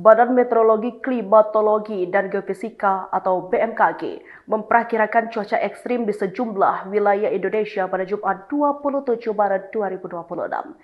Badan Meteorologi, Klimatologi, dan Geofisika atau BMKG memperkirakan cuaca ekstrim di sejumlah wilayah Indonesia pada Jumat 27 Maret 2026.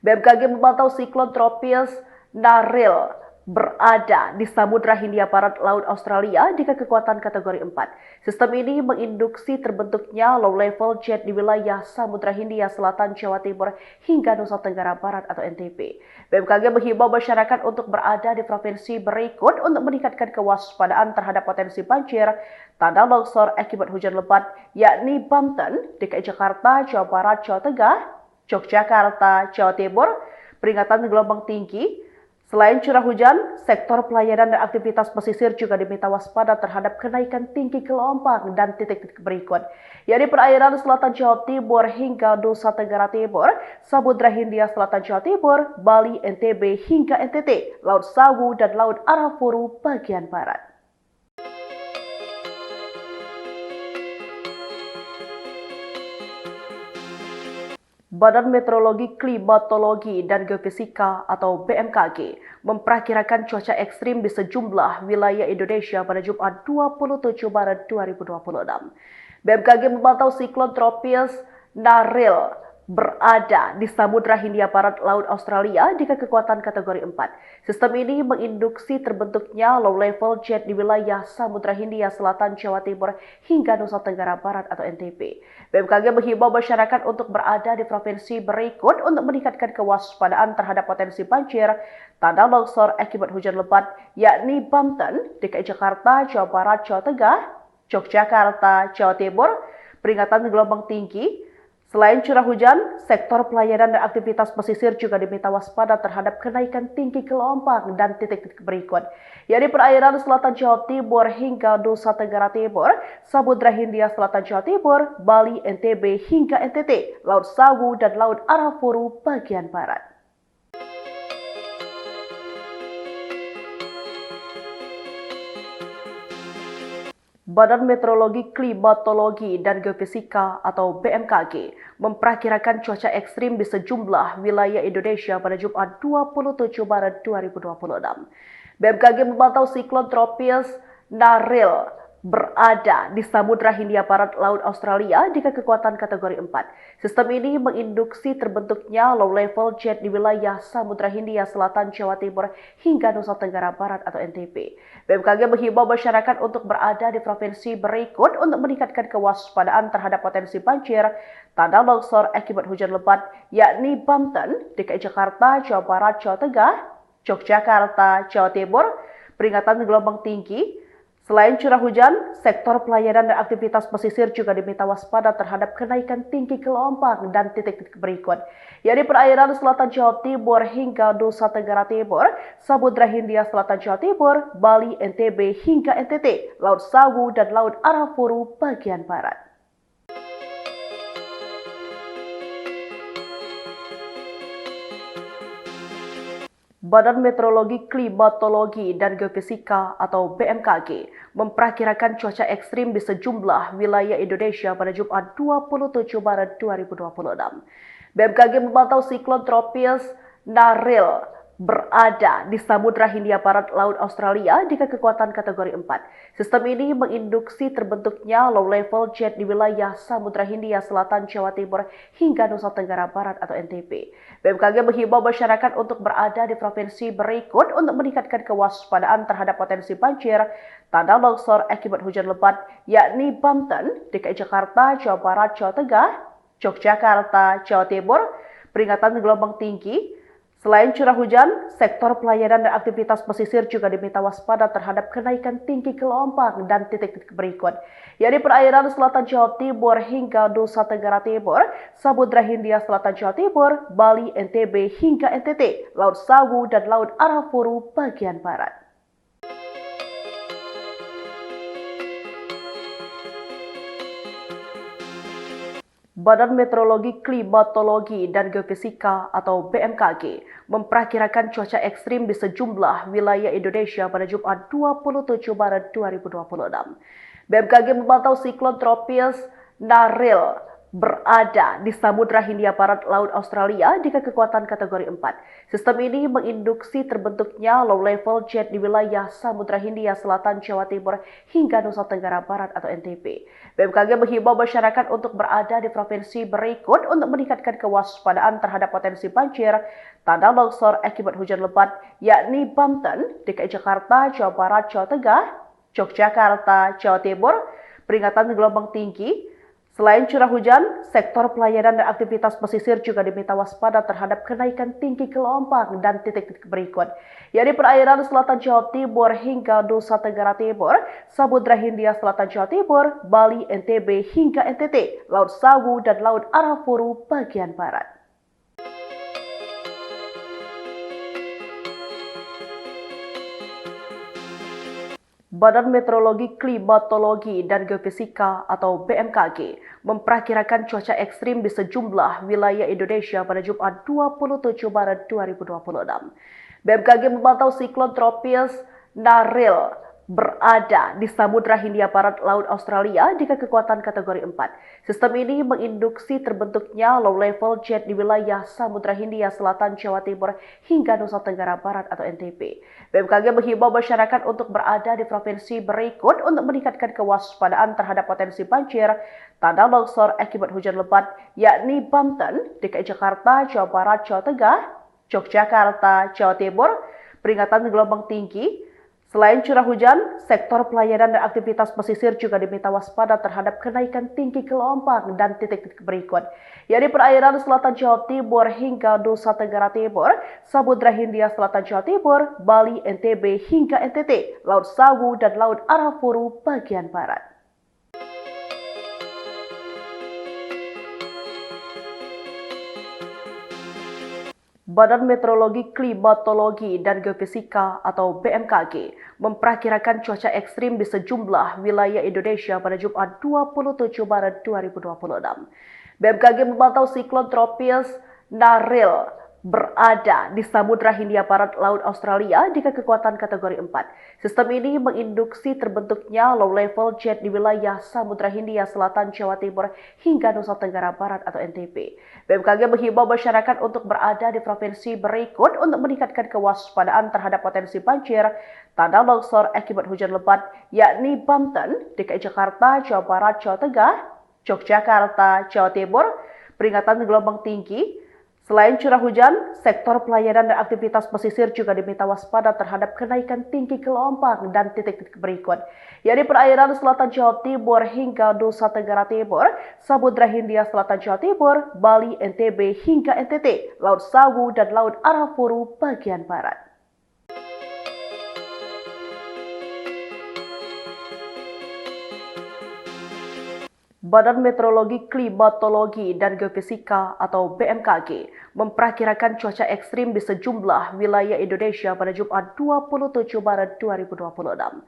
BMKG memantau siklon tropis Naril berada di Samudra Hindia Barat Laut Australia dengan kekuatan kategori 4. Sistem ini menginduksi terbentuknya low level jet di wilayah Samudra Hindia Selatan, Jawa Timur hingga Nusa Tenggara Barat atau NTB. BMKG menghimbau masyarakat untuk berada di provinsi berikut untuk meningkatkan kewaspadaan terhadap potensi banjir, tanah longsor akibat hujan lebat, yakni Banten, DKI Jakarta, Jawa Barat, Jawa Tengah, Yogyakarta, Jawa Timur, peringatan gelombang tinggi. Selain curah hujan, sektor pelayanan dan aktivitas pesisir juga diminta waspada terhadap kenaikan tinggi gelombang dan titik-titik berikut, yakni perairan selatan Jawa Timur hingga Nusa Tenggara Timur, Samudra Hindia Selatan Jawa Timur, Bali, NTB hingga NTT, Laut Sawu dan Laut Arafuru bagian barat. Badan Meteorologi, Klimatologi, dan Geofisika atau BMKG memperkirakan cuaca ekstrim di sejumlah wilayah Indonesia pada Jumat 27 Maret 2026. BMKG memantau siklon tropis Naril berada di Samudra Hindia Barat Laut Australia dengan kekuatan kategori 4. Sistem ini menginduksi terbentuknya low level jet di wilayah Samudra Hindia Selatan, Jawa Timur hingga Nusa Tenggara Barat atau NTB. BMKG menghimbau masyarakat untuk berada di provinsi berikut untuk meningkatkan kewaspadaan terhadap potensi banjir, tanah longsor akibat hujan lebat, yakni Banten, DKI Jakarta, Jawa Barat, Jawa Tengah, Yogyakarta, Jawa Timur, peringatan gelombang tinggi. Selain curah hujan, sektor pelayanan dan aktivitas pesisir juga diminta waspada terhadap kenaikan tinggi gelombang dan titik-titik berikut, yakni perairan selatan Jawa Timur hingga Nusa Tenggara Timur, Samudra Hindia Selatan Jawa Timur, Bali, NTB hingga NTT, Laut Sawu dan Laut Arafuru bagian barat. Badan Meteorologi, Klimatologi, dan Geofisika atau BMKG memperkirakan cuaca ekstrim di sejumlah wilayah Indonesia pada Jumat 27 Maret 2026. BMKG memantau siklon tropis Naril berada di Samudra Hindia Barat Laut Australia dengan kekuatan kategori 4. Sistem ini menginduksi terbentuknya low level jet di wilayah Samudra Hindia Selatan, Jawa Timur hingga Nusa Tenggara Barat atau NTB. BMKG menghimbau masyarakat untuk berada di provinsi berikut untuk meningkatkan kewaspadaan terhadap potensi banjir, tanah longsor akibat hujan lebat, yakni Banten, DKI Jakarta, Jawa Barat, Jawa Tengah, Yogyakarta, Jawa Timur, peringatan gelombang tinggi. Selain curah hujan, sektor pelayanan dan aktivitas pesisir juga diminta waspada terhadap kenaikan tinggi gelombang dan titik-titik berikut, yakni perairan selatan Jawa Timur hingga Nusa Tenggara Timur, Samudra Hindia Selatan Jawa Timur, Bali, NTB hingga NTT, Laut Sawu dan Laut Arafuru bagian barat. Badan Meteorologi, Klimatologi, dan Geofisika atau BMKG memperkirakan cuaca ekstrim di sejumlah wilayah Indonesia pada Jumat 27 Maret 2026. BMKG memantau siklon tropis Naril berada di Samudra Hindia Barat Laut Australia dengan kekuatan kategori 4. Sistem ini menginduksi terbentuknya low level jet di wilayah Samudra Hindia Selatan, Jawa Timur hingga Nusa Tenggara Barat atau NTB. BMKG menghimbau masyarakat untuk berada di provinsi berikut untuk meningkatkan kewaspadaan terhadap potensi banjir, tanah longsor akibat hujan lebat, yakni Banten, DKI Jakarta, Jawa Barat, Jawa Tengah, Yogyakarta, Jawa Timur, peringatan gelombang tinggi. Selain curah hujan, sektor pelayanan dan aktivitas pesisir juga diminta waspada terhadap kenaikan tinggi gelombang dan titik-titik berikut, yakni perairan selatan Jawa Timur hingga Nusa Tenggara Timur, Samudra Hindia Selatan Jawa Timur, Bali, NTB hingga NTT, Laut Sawu dan Laut Arafuru bagian barat. Badan Meteorologi, Klimatologi, dan Geofisika atau BMKG memperkirakan cuaca ekstrim di sejumlah wilayah Indonesia pada Jumat 27 Maret 2026. BMKG memantau siklon tropis Naril berada di Samudra Hindia Barat Laut Australia dengan kekuatan kategori 4. Sistem ini menginduksi terbentuknya low level jet di wilayah Samudra Hindia Selatan, Jawa Timur hingga Nusa Tenggara Barat atau NTB. BMKG menghimbau masyarakat untuk berada di provinsi berikut untuk meningkatkan kewaspadaan terhadap potensi banjir, tanah longsor akibat hujan lebat, yakni Banten, DKI Jakarta, Jawa Barat, Jawa Tengah, Yogyakarta, Jawa Timur, peringatan gelombang tinggi. Selain curah hujan, sektor pelayanan dan aktivitas pesisir juga diminta waspada terhadap kenaikan tinggi gelombang dan titik-titik berikut, yakni perairan selatan Jawa Timur hingga Nusa Tenggara Timur, Samudra Hindia Selatan Jawa Timur, Bali, NTB hingga NTT, Laut Sawu dan Laut Arafuru bagian barat. Badan Meteorologi, Klimatologi, dan Geofisika atau BMKG memperkirakan cuaca ekstrim di sejumlah wilayah Indonesia pada Jumat 27 Maret 2026. BMKG memantau siklon tropis Naril berada di Samudra Hindia Barat Laut Australia dengan kekuatan kategori 4. Sistem ini menginduksi terbentuknya low level jet di wilayah Samudra Hindia Selatan, Jawa Timur hingga Nusa Tenggara Barat atau NTB. BMKG menghimbau masyarakat untuk berada di provinsi berikut untuk meningkatkan kewaspadaan terhadap potensi banjir, tanah longsor akibat hujan lebat, yakni Banten, DKI Jakarta, Jawa Barat, Jawa Tengah, Yogyakarta, Jawa Timur, peringatan gelombang tinggi. Selain curah hujan, sektor pelayanan dan aktivitas pesisir juga diminta waspada terhadap kenaikan tinggi gelombang dan titik-titik berikut, yakni perairan selatan Jawa Timur hingga Nusa Tenggara Timur, Samudra Hindia Selatan Jawa Timur, Bali, NTB hingga NTT, Laut Sawu dan Laut Arafuru bagian barat. Badan Meteorologi, Klimatologi, dan Geofisika atau BMKG memperkirakan cuaca ekstrim di sejumlah wilayah Indonesia pada Jumat 27 Maret 2026. BMKG memantau siklon tropis Naril berada di Samudra Hindia Barat Laut Australia dengan kekuatan kategori 4. Sistem ini menginduksi terbentuknya low level jet di wilayah Samudra Hindia Selatan, Jawa Timur hingga Nusa Tenggara Barat atau NTB. BMKG menghimbau masyarakat untuk berada di provinsi berikut untuk meningkatkan kewaspadaan terhadap potensi banjir, tanah longsor akibat hujan lebat, yakni Banten, DKI Jakarta, Jawa Barat, Jawa Tengah, Yogyakarta, Jawa Timur, peringatan gelombang tinggi. Selain curah hujan, sektor pelayanan dan aktivitas pesisir juga diminta waspada terhadap kenaikan tinggi gelombang dan titik-titik berikut, yakni perairan selatan Jawa Timur hingga Nusa Tenggara Timur, Samudra Hindia Selatan Jawa Timur, Bali, NTB hingga NTT, Laut Sawu dan Laut Arafuru bagian barat. Badan Meteorologi, Klimatologi, dan Geofisika atau BMKG memperkirakan cuaca ekstrim di sejumlah wilayah Indonesia pada Jumat 27 Maret 2026.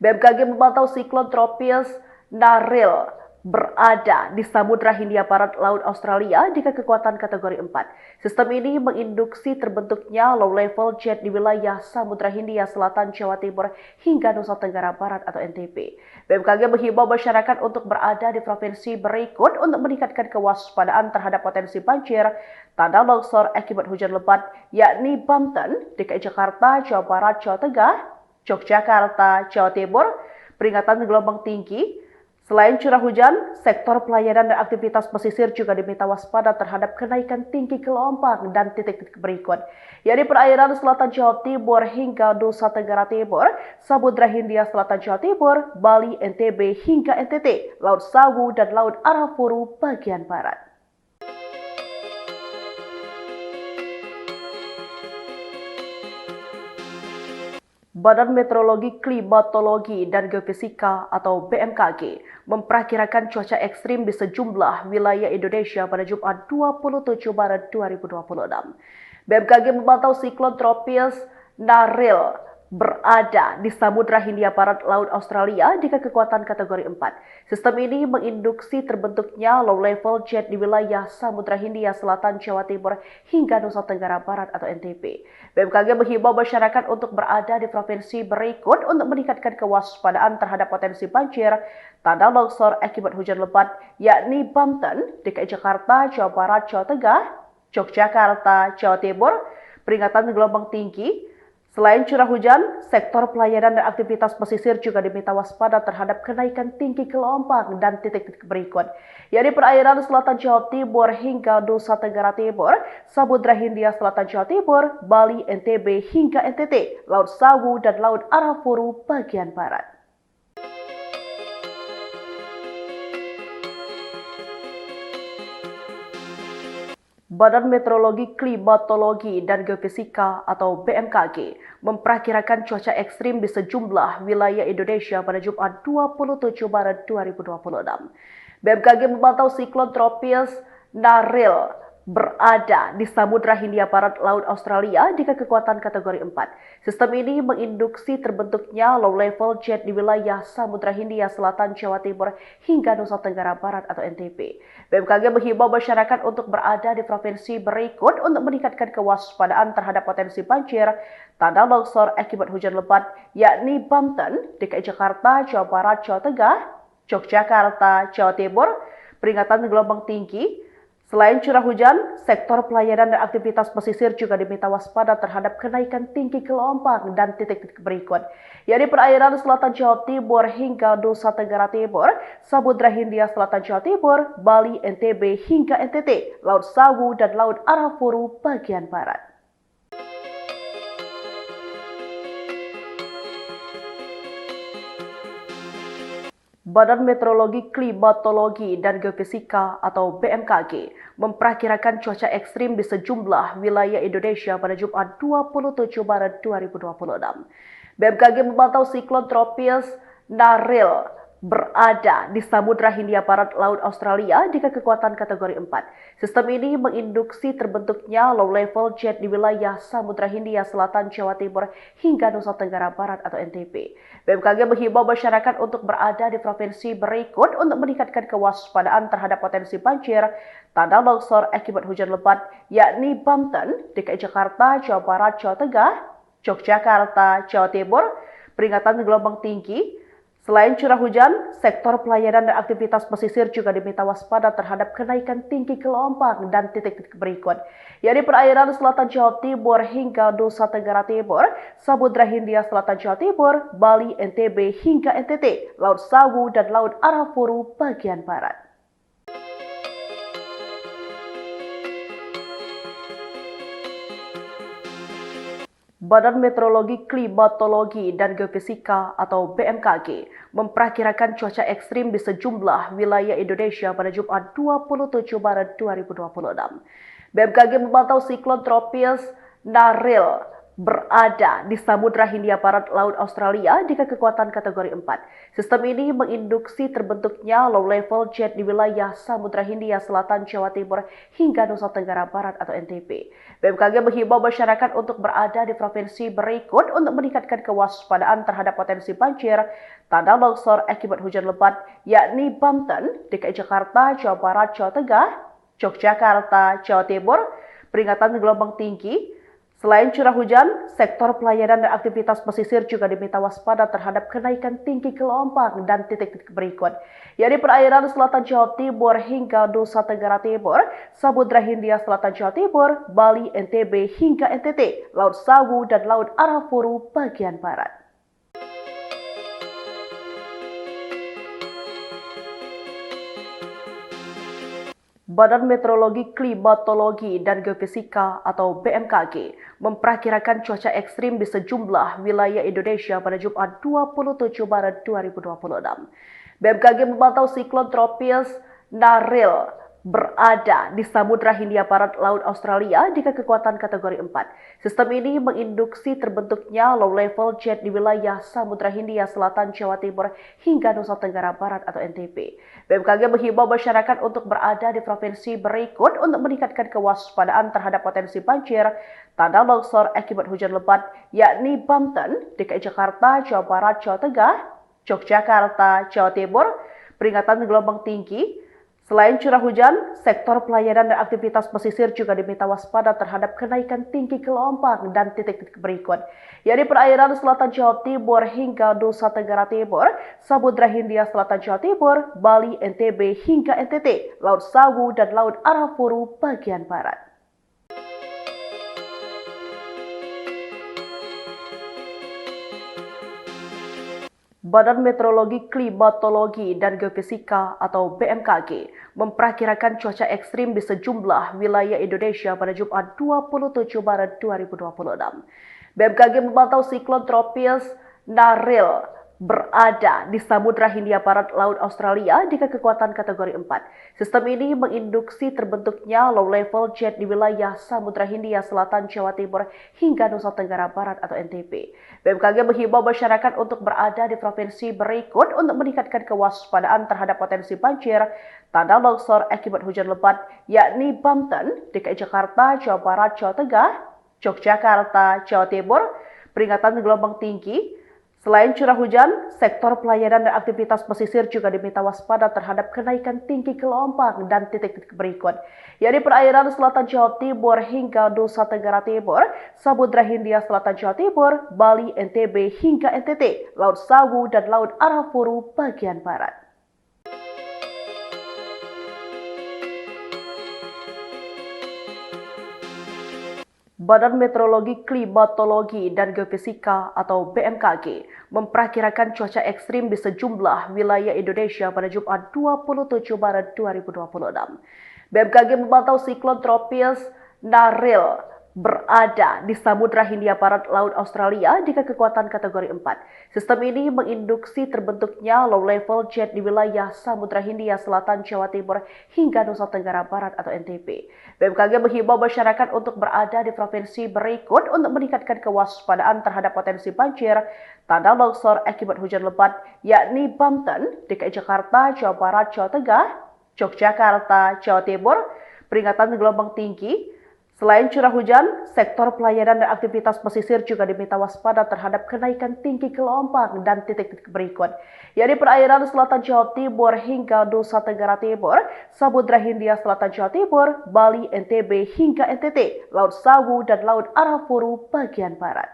BMKG memantau siklon tropis Naril berada di Samudra Hindia Barat Laut Australia dengan kekuatan kategori 4. Sistem ini menginduksi terbentuknya low level jet di wilayah Samudra Hindia Selatan, Jawa Timur hingga Nusa Tenggara Barat atau NTB. BMKG menghimbau masyarakat untuk berada di provinsi berikut untuk meningkatkan kewaspadaan terhadap potensi banjir, tanah longsor akibat hujan lebat, yakni Banten, DKI Jakarta, Jawa Barat, Jawa Tengah, Yogyakarta, Jawa Timur, peringatan gelombang tinggi. Selain curah hujan, sektor pelayanan dan aktivitas pesisir juga diminta waspada terhadap kenaikan tinggi gelombang dan titik-titik berikut, yakni perairan selatan Jawa Timur hingga Nusa Tenggara Timur, Samudra Hindia Selatan Jawa Timur, Bali, NTB hingga NTT, Laut Sawu dan Laut Arafuru bagian barat. Badan Meteorologi, Klimatologi, dan Geofisika atau BMKG memperkirakan cuaca ekstrim di sejumlah wilayah Indonesia pada Jumat 27 Maret 2026. BMKG memantau siklon tropis Naril berada di Samudra Hindia Barat Laut Australia dengan kekuatan kategori 4. Sistem ini menginduksi terbentuknya low level jet di wilayah Samudra Hindia Selatan, Jawa Timur hingga Nusa Tenggara Barat atau NTB. BMKG menghimbau masyarakat untuk berada di provinsi berikut untuk meningkatkan kewaspadaan terhadap potensi banjir, tanah longsor akibat hujan lebat, yakni Banten, DKI Jakarta, Jawa Barat, Jawa Tengah, Yogyakarta, Jawa Timur, peringatan gelombang tinggi. Selain curah hujan, sektor pelayanan dan aktivitas pesisir juga diminta waspada terhadap kenaikan tinggi gelombang dan titik-titik berikut, yakni perairan selatan Jawa Timur hingga Nusa Tenggara Timur, Samudra Hindia Selatan Jawa Timur, Bali, NTB hingga NTT, Laut Sawu dan Laut Arafuru bagian barat. Badan Meteorologi, Klimatologi, dan Geofisika atau BMKG memperkirakan cuaca ekstrim di sejumlah wilayah Indonesia pada Jumat 27 Maret 2026. BMKG memantau siklon tropis Naril berada di Samudra Hindia Barat Laut Australia dengan kekuatan kategori 4. Sistem ini menginduksi terbentuknya low level jet di wilayah Samudra Hindia Selatan, Jawa Timur hingga Nusa Tenggara Barat atau NTB. BMKG menghimbau masyarakat untuk berada di provinsi berikut untuk meningkatkan kewaspadaan terhadap potensi banjir, tanah longsor akibat hujan lebat, yakni Banten, DKI Jakarta, Jawa Barat, Jawa Tengah, Yogyakarta, Jawa Timur, peringatan gelombang tinggi. Selain curah hujan, sektor pelayanan dan aktivitas pesisir juga diminta waspada terhadap kenaikan tinggi gelombang dan titik-titik berikut, yakni perairan selatan Jawa Timur hingga Nusa Tenggara Timur, Samudra Hindia Selatan Jawa Timur, Bali, NTB hingga NTT, Laut Sawu dan Laut Arafuru bagian barat. Badan Meteorologi, Klimatologi, dan Geofisika atau BMKG memperkirakan cuaca ekstrim di sejumlah wilayah Indonesia pada Jumat 27 Maret 2026. BMKG memantau siklon tropis Naril berada di Samudra Hindia Barat Laut Australia dengan kekuatan kategori 4. Sistem ini menginduksi terbentuknya low level jet di wilayah Samudra Hindia Selatan, Jawa Timur hingga Nusa Tenggara Barat atau NTB. BMKG menghimbau masyarakat untuk berada di provinsi berikut untuk meningkatkan kewaspadaan terhadap potensi banjir, tanah longsor akibat hujan lebat, yakni Banten, DKI Jakarta, Jawa Barat, Jawa Tengah, Yogyakarta, Jawa Timur, peringatan gelombang tinggi. Selain curah hujan, sektor pelayanan dan aktivitas pesisir juga diminta waspada terhadap kenaikan tinggi gelombang dan titik-titik berikut, yakni perairan selatan Jawa Timur hingga Nusa Tenggara Timur, Samudra Hindia Selatan Jawa Timur, Bali, NTB hingga NTT, Laut Sawu dan Laut Arafuru bagian barat. Badan Meteorologi, Klimatologi, dan Geofisika atau BMKG memperkirakan cuaca ekstrim di sejumlah wilayah Indonesia pada Jumat 27 Maret 2026. BMKG memantau siklon tropis Naril berada di Samudra Hindia Barat Laut Australia dengan kekuatan kategori 4. Sistem ini menginduksi terbentuknya low level jet di wilayah Samudra Hindia Selatan, Jawa Timur hingga Nusa Tenggara Barat atau NTB. BMKG menghimbau masyarakat untuk berada di provinsi berikut untuk meningkatkan kewaspadaan terhadap potensi banjir, tanah longsor akibat hujan lebat, yakni Banten, DKI Jakarta, Jawa Barat, Jawa Tengah, Yogyakarta, Jawa Timur, peringatan gelombang tinggi. Selain curah hujan, sektor pelayanan dan aktivitas pesisir juga diminta waspada terhadap kenaikan tinggi gelombang dan titik-titik berikut, yakni perairan selatan Jawa Timur hingga Nusa Tenggara Timur, Samudra Hindia Selatan Jawa Timur, Bali, NTB hingga NTT, Laut Sawu dan Laut Arafuru bagian barat. Badan Meteorologi, Klimatologi, dan Geofisika atau BMKG memperkirakan cuaca ekstrim di sejumlah wilayah Indonesia pada Jumat 27 Maret 2026. BMKG memantau siklon tropis Naril berada di Samudra Hindia Barat Laut Australia dengan kekuatan kategori 4. Sistem ini menginduksi terbentuknya low level jet di wilayah Samudra Hindia Selatan, Jawa Timur hingga Nusa Tenggara Barat atau NTB. BMKG menghimbau masyarakat untuk berada di provinsi berikut untuk meningkatkan kewaspadaan terhadap potensi banjir, tanah longsor akibat hujan lebat, yakni Banten, DKI Jakarta, Jawa Barat, Jawa Tengah, Yogyakarta, Jawa Timur, peringatan gelombang tinggi. Selain curah hujan, sektor pelayanan dan aktivitas pesisir juga diminta waspada terhadap kenaikan tinggi gelombang dan titik-titik berikut, yakni perairan selatan Jawa Timur hingga Nusa Tenggara Timur, Samudra Hindia Selatan Jawa Timur, Bali, NTB hingga NTT, Laut Sawu dan Laut Arafuru bagian barat. Badan Meteorologi, Klimatologi, dan Geofisika atau BMKG memperkirakan cuaca ekstrim di sejumlah wilayah Indonesia pada Jumat 27 Maret 2026. BMKG memantau siklon tropis Naril berada di Samudra Hindia Barat Laut Australia dengan kekuatan kategori 4. Sistem ini menginduksi terbentuknya low level jet di wilayah Samudra Hindia Selatan, Jawa Timur hingga Nusa Tenggara Barat atau NTB. BMKG menghimbau masyarakat untuk berada di provinsi berikut untuk meningkatkan kewaspadaan terhadap potensi banjir, tanah longsor akibat hujan lebat, yakni Banten, DKI Jakarta, Jawa Barat, Jawa Tengah, Yogyakarta, Jawa Timur, peringatan gelombang tinggi. Selain curah hujan, sektor pelayanan dan aktivitas pesisir juga diminta waspada terhadap kenaikan tinggi gelombang dan titik-titik berikut, yakni perairan selatan Jawa Timur hingga Nusa Tenggara Timur, Samudra Hindia Selatan Jawa Timur, Bali, NTB hingga NTT, Laut Sawu dan Laut Arafuru bagian barat. Badan Meteorologi, Klimatologi, dan Geofisika atau BMKG memperkirakan cuaca ekstrim di sejumlah wilayah Indonesia pada Jumat 27 Maret 2026. BMKG memantau siklon tropis Naril berada di Samudra Hindia Barat Laut Australia dengan kekuatan kategori 4. Sistem ini menginduksi terbentuknya low level jet di wilayah Samudra Hindia Selatan, Jawa Timur hingga Nusa Tenggara Barat atau NTB. BMKG menghimbau masyarakat untuk berada di provinsi berikut untuk meningkatkan kewaspadaan terhadap potensi banjir, tanah longsor akibat hujan lebat, yakni Banten, DKI Jakarta, Jawa Barat, Jawa Tengah, Yogyakarta, Jawa Timur, peringatan gelombang tinggi. Selain curah hujan, sektor pelayanan dan aktivitas pesisir juga diminta waspada terhadap kenaikan tinggi gelombang dan titik-titik berikut, yakni perairan selatan Jawa Timur hingga Nusa Tenggara Timur, Samudra Hindia Selatan Jawa Timur, Bali, NTB hingga NTT, Laut Sawu dan Laut Arafuru bagian barat.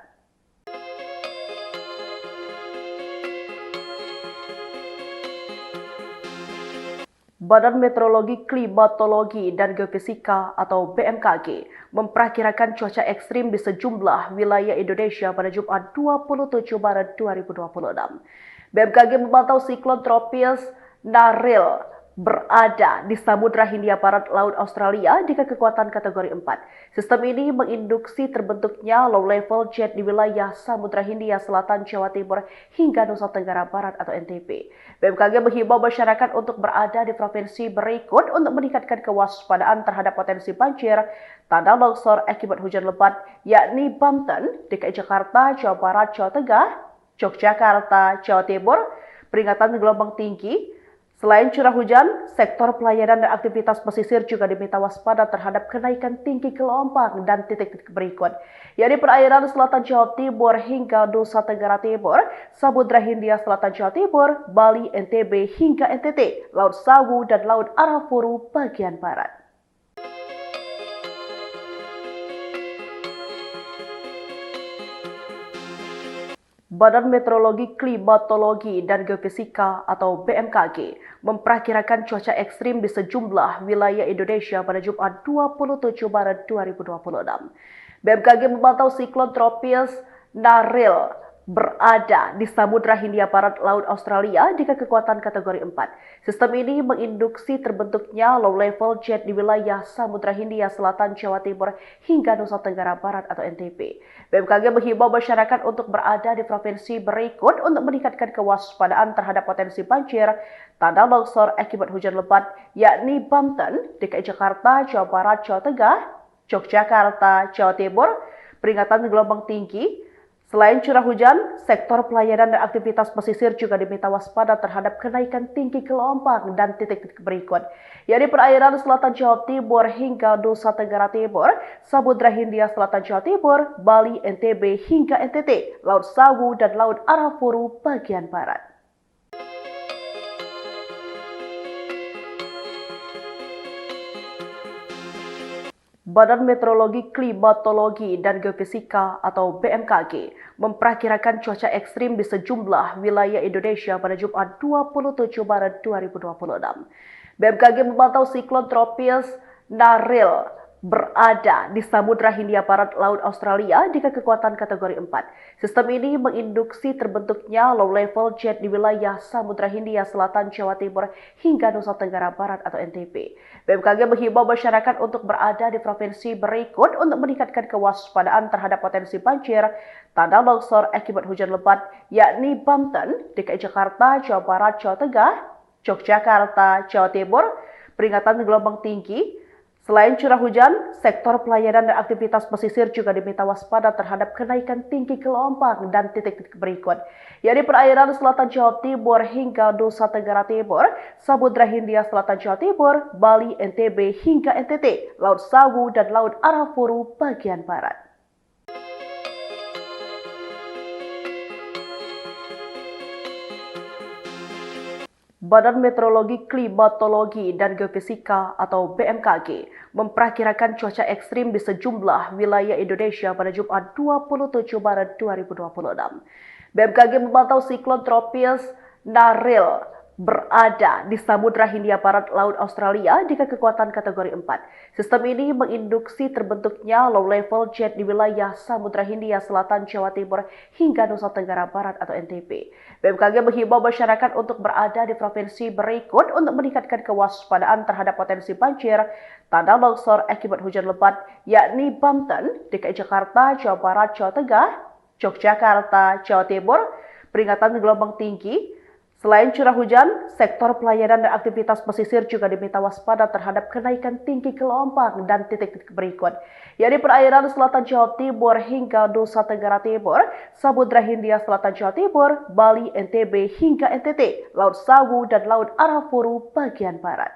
Badan Meteorologi, Klimatologi, dan Geofisika atau BMKG memperkirakan cuaca ekstrim di sejumlah wilayah Indonesia pada Jumat 27 Maret 2026. BMKG memantau siklon tropis Naril berada di Samudra Hindia Barat Laut Australia dengan kekuatan kategori 4. Sistem ini menginduksi terbentuknya low level jet di wilayah Samudra Hindia Selatan, Jawa Timur hingga Nusa Tenggara Barat atau NTB. BMKG menghimbau masyarakat untuk berada di provinsi berikut untuk meningkatkan kewaspadaan terhadap potensi banjir, tanah longsor akibat hujan lebat, yakni Banten, DKI Jakarta, Jawa Barat, Jawa Tengah, Yogyakarta, Jawa Timur, peringatan gelombang tinggi. Selain curah hujan, sektor pelayanan dan aktivitas pesisir juga diminta waspada terhadap kenaikan tinggi gelombang dan titik-titik berikut, yakni perairan selatan Jawa Timur hingga Nusa Tenggara Timur, Samudra Hindia Selatan Jawa Timur, Bali, NTB hingga NTT, Laut Sawu dan Laut Arafuru bagian barat. Badan Meteorologi, Klimatologi, dan Geofisika atau BMKG memperkirakan cuaca ekstrim di sejumlah wilayah Indonesia pada Jumat 27 Maret 2026. BMKG memantau siklon tropis Naril berada di Samudra Hindia Barat Laut Australia dengan kekuatan kategori 4. Sistem ini menginduksi terbentuknya low level jet di wilayah Samudra Hindia Selatan, Jawa Timur hingga Nusa Tenggara Barat atau NTB. BMKG menghimbau masyarakat untuk berada di provinsi berikut untuk meningkatkan kewaspadaan terhadap potensi banjir, tanah longsor akibat hujan lebat, yakni Banten, DKI Jakarta, Jawa Barat, Jawa Tengah, Yogyakarta, Jawa Timur, peringatan gelombang tinggi. Selain curah hujan, sektor pelayanan dan aktivitas pesisir juga diminta waspada terhadap kenaikan tinggi gelombang dan titik-titik berikut, yakni perairan selatan Jawa Timur hingga Nusa Tenggara Timur, Samudra Hindia Selatan Jawa Timur, Bali, NTB hingga NTT, Laut Sawu dan Laut Arafuru bagian barat. Badan Meteorologi, Klimatologi, dan Geofisika atau BMKG memperkirakan cuaca ekstrim di sejumlah wilayah Indonesia pada Jumat 27 Maret 2026. BMKG memantau siklon tropis Naril berada di Samudra Hindia Barat Laut Australia dengan kekuatan kategori 4. Sistem ini menginduksi terbentuknya low level jet di wilayah Samudra Hindia Selatan, Jawa Timur hingga Nusa Tenggara Barat atau NTB. BMKG menghimbau masyarakat untuk berada di provinsi berikut untuk meningkatkan kewaspadaan terhadap potensi banjir, tanah longsor akibat hujan lebat, yakni Banten, DKI Jakarta, Jawa Barat, Jawa Tengah, Yogyakarta, Jawa Timur, peringatan gelombang tinggi. Selain curah hujan, sektor pelayanan dan aktivitas pesisir juga diminta waspada terhadap kenaikan tinggi gelombang dan titik-titik berikut, yakni perairan selatan Jawa Timur hingga Nusa Tenggara Timur, Samudra Hindia Selatan Jawa Timur, Bali, NTB hingga NTT, Laut Sawu dan Laut Arafuru bagian barat. Badan Meteorologi, Klimatologi, dan Geofisika atau BMKG memperkirakan cuaca ekstrim di sejumlah wilayah Indonesia pada Jumat 27 Maret 2026. BMKG memantau siklon tropis Naril berada di Samudra Hindia Barat Laut Australia dengan kekuatan kategori 4. Sistem ini menginduksi terbentuknya low level jet di wilayah Samudra Hindia Selatan, Jawa Timur hingga Nusa Tenggara Barat atau NTB. BMKG menghimbau masyarakat untuk berada di provinsi berikut untuk meningkatkan kewaspadaan terhadap potensi banjir, tanah longsor akibat hujan lebat, yakni Banten, DKI Jakarta, Jawa Barat, Jawa Tengah, Yogyakarta, Jawa Timur, peringatan gelombang tinggi. Selain curah hujan, sektor pelayanan dan aktivitas pesisir juga diminta waspada terhadap kenaikan tinggi gelombang dan titik-titik berikut, yakni perairan selatan Jawa Timur hingga Nusa Tenggara Timur, Samudra Hindia Selatan Jawa Timur, Bali, NTB hingga NTT, Laut Sawu dan Laut Arafuru bagian barat.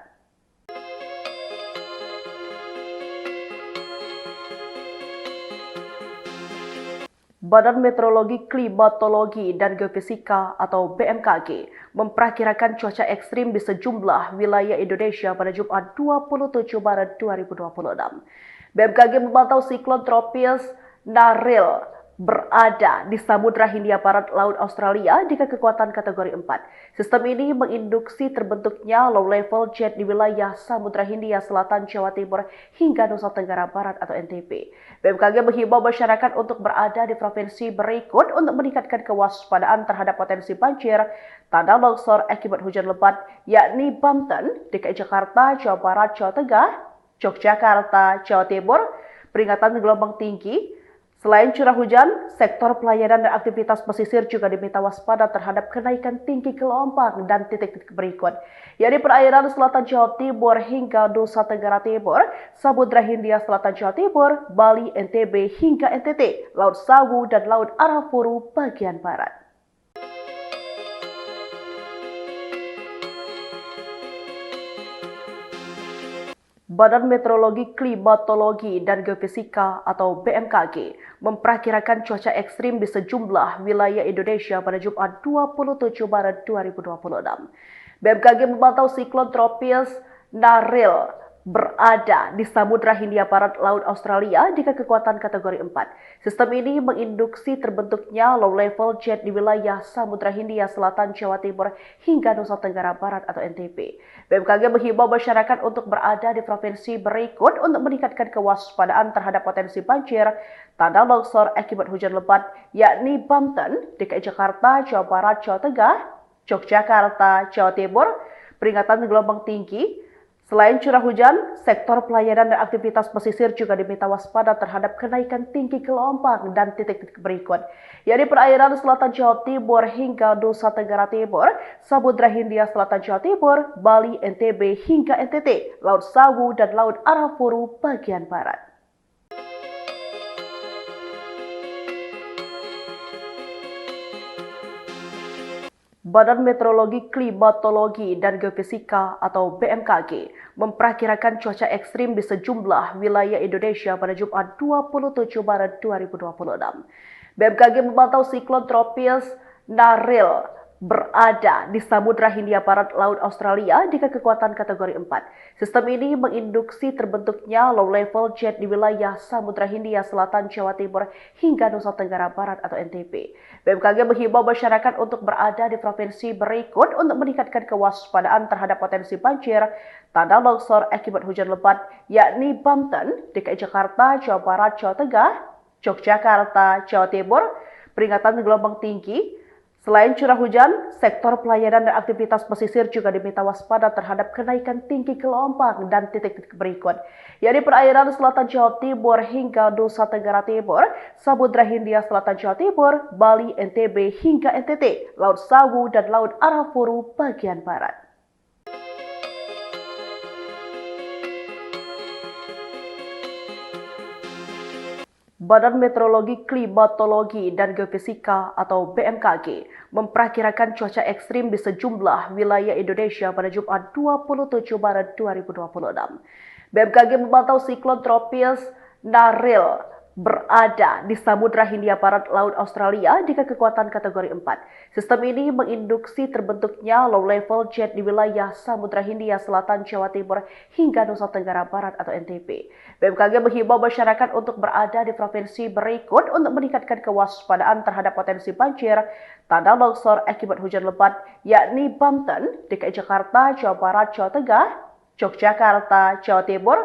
Badan Meteorologi, Klimatologi, dan Geofisika atau BMKG memperkirakan cuaca ekstrim di sejumlah wilayah Indonesia pada Jumat 27 Maret 2026. BMKG memantau siklon tropis Naril berada di Samudra Hindia Barat Laut Australia dengan kekuatan kategori 4. Sistem ini menginduksi terbentuknya low level jet di wilayah Samudra Hindia Selatan, Jawa Timur hingga Nusa Tenggara Barat atau NTB. BMKG menghimbau masyarakat untuk berada di provinsi berikut untuk meningkatkan kewaspadaan terhadap potensi banjir, tanah longsor akibat hujan lebat, yakni Banten, DKI Jakarta, Jawa Barat, Jawa Tengah, Yogyakarta, Jawa Timur, peringatan gelombang tinggi. Selain curah hujan, sektor pelayanan dan aktivitas pesisir juga diminta waspada terhadap kenaikan tinggi gelombang dan titik-titik berikut, yakni perairan selatan Jawa Timur hingga Nusa Tenggara Timur, Samudra Hindia Selatan Jawa Timur, Bali, NTB hingga NTT, Laut Sawu dan Laut Arafuru bagian barat. Badan Meteorologi, Klimatologi, dan Geofisika atau BMKG memperkirakan cuaca ekstrim di sejumlah wilayah Indonesia pada Jumat 27 Maret 2026. BMKG memantau siklon tropis Naril berada di Samudra Hindia Barat Laut Australia dengan kekuatan kategori 4. Sistem ini menginduksi terbentuknya low level jet di wilayah Samudra Hindia Selatan, Jawa Timur hingga Nusa Tenggara Barat atau NTB. BMKG menghimbau masyarakat untuk berada di provinsi berikut untuk meningkatkan kewaspadaan terhadap potensi banjir, tanah longsor akibat hujan lebat, yakni Banten, DKI Jakarta, Jawa Barat, Jawa Tengah, Yogyakarta, Jawa Timur, peringatan gelombang tinggi. Selain curah hujan, sektor pelayanan dan aktivitas pesisir juga diminta waspada terhadap kenaikan tinggi gelombang dan titik-titik berikut, yakni perairan selatan Jawa Timur hingga Nusa Tenggara Timur, Samudra Hindia Selatan Jawa Timur, Bali, NTB hingga NTT, Laut Sawu dan Laut Arafuru bagian barat. Badan Meteorologi, Klimatologi, dan Geofisika atau BMKG memperkirakan cuaca ekstrim di sejumlah wilayah Indonesia pada Jumat 27 Maret 2026. BMKG memantau siklon tropis Naril berada di Samudra Hindia Barat Laut Australia dengan kekuatan kategori 4. Sistem ini menginduksi terbentuknya low level jet di wilayah Samudra Hindia Selatan, Jawa Timur hingga Nusa Tenggara Barat atau NTB. BMKG menghimbau masyarakat untuk berada di provinsi berikut untuk meningkatkan kewaspadaan terhadap potensi banjir, tanah longsor akibat hujan lebat, yakni Banten, DKI Jakarta, Jawa Barat, Jawa Tengah, Yogyakarta, Jawa Timur, peringatan gelombang tinggi. Selain curah hujan, sektor pelayanan dan aktivitas pesisir juga diminta waspada terhadap kenaikan tinggi gelombang dan titik-titik berikut, yakni perairan selatan Jawa Timur hingga Nusa Tenggara Timur, Samudra Hindia Selatan Jawa Timur, Bali, NTB hingga NTT, Laut Sawu dan Laut Arafuru bagian barat. Badan Meteorologi, Klimatologi, dan Geofisika atau BMKG memperkirakan cuaca ekstrim di sejumlah wilayah Indonesia pada Jumat 27 Maret 2026. BMKG memantau siklon tropis Naril berada di Samudra Hindia Barat Laut Australia dengan kekuatan kategori 4. Sistem ini menginduksi terbentuknya low level jet di wilayah Samudra Hindia Selatan, Jawa Timur hingga Nusa Tenggara Barat atau NTB. BMKG menghimbau masyarakat untuk berada di provinsi berikut untuk meningkatkan kewaspadaan terhadap potensi banjir, tanah longsor akibat hujan lebat, yakni Banten, DKI Jakarta, Jawa Barat, Jawa Tengah, Yogyakarta, Jawa Timur,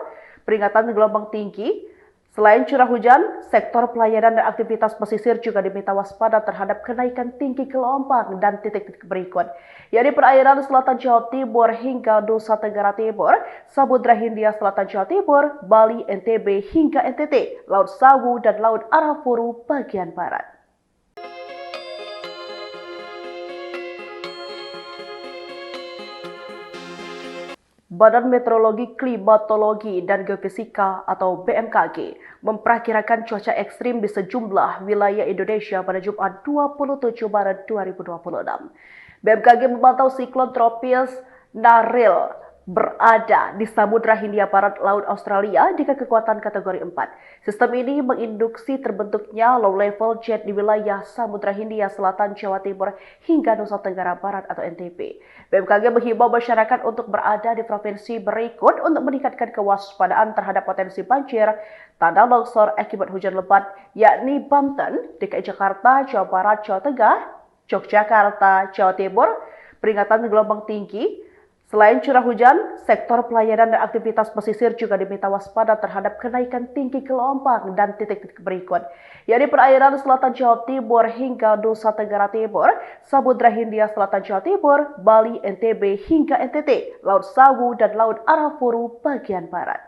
peringatan gelombang tinggi. Selain curah hujan, sektor pelayanan dan aktivitas pesisir juga diminta waspada terhadap kenaikan tinggi gelombang dan titik-titik berikut, yakni perairan selatan Jawa Timur hingga Nusa Tenggara Timur, Samudra Hindia Selatan Jawa Timur, Bali, NTB hingga NTT, Laut Sawu dan Laut Arafuru bagian barat. Badan Meteorologi, Klimatologi, dan Geofisika atau BMKG memperkirakan cuaca ekstrim di sejumlah wilayah Indonesia pada Jumat 27 Maret 2026. BMKG memantau siklon tropis Naril berada di Samudra Hindia Barat Laut Australia dengan kekuatan kategori 4. Sistem ini menginduksi terbentuknya low level jet di wilayah Samudra Hindia Selatan, Jawa Timur hingga Nusa Tenggara Barat atau NTB. BMKG menghimbau masyarakat untuk berada di provinsi berikut untuk meningkatkan kewaspadaan terhadap potensi banjir, tanah longsor akibat hujan lebat, yakni Banten, DKI Jakarta, Jawa Barat, Jawa Tengah, Yogyakarta, Jawa Timur, peringatan gelombang tinggi. Selain curah hujan, sektor pelayanan dan aktivitas pesisir juga diminta waspada terhadap kenaikan tinggi gelombang dan titik-titik berikut, yakni perairan selatan Jawa Timur hingga Nusa Tenggara Timur, Samudra Hindia Selatan Jawa Timur, Bali, NTB hingga NTT, Laut Sawu dan Laut Arafuru bagian barat.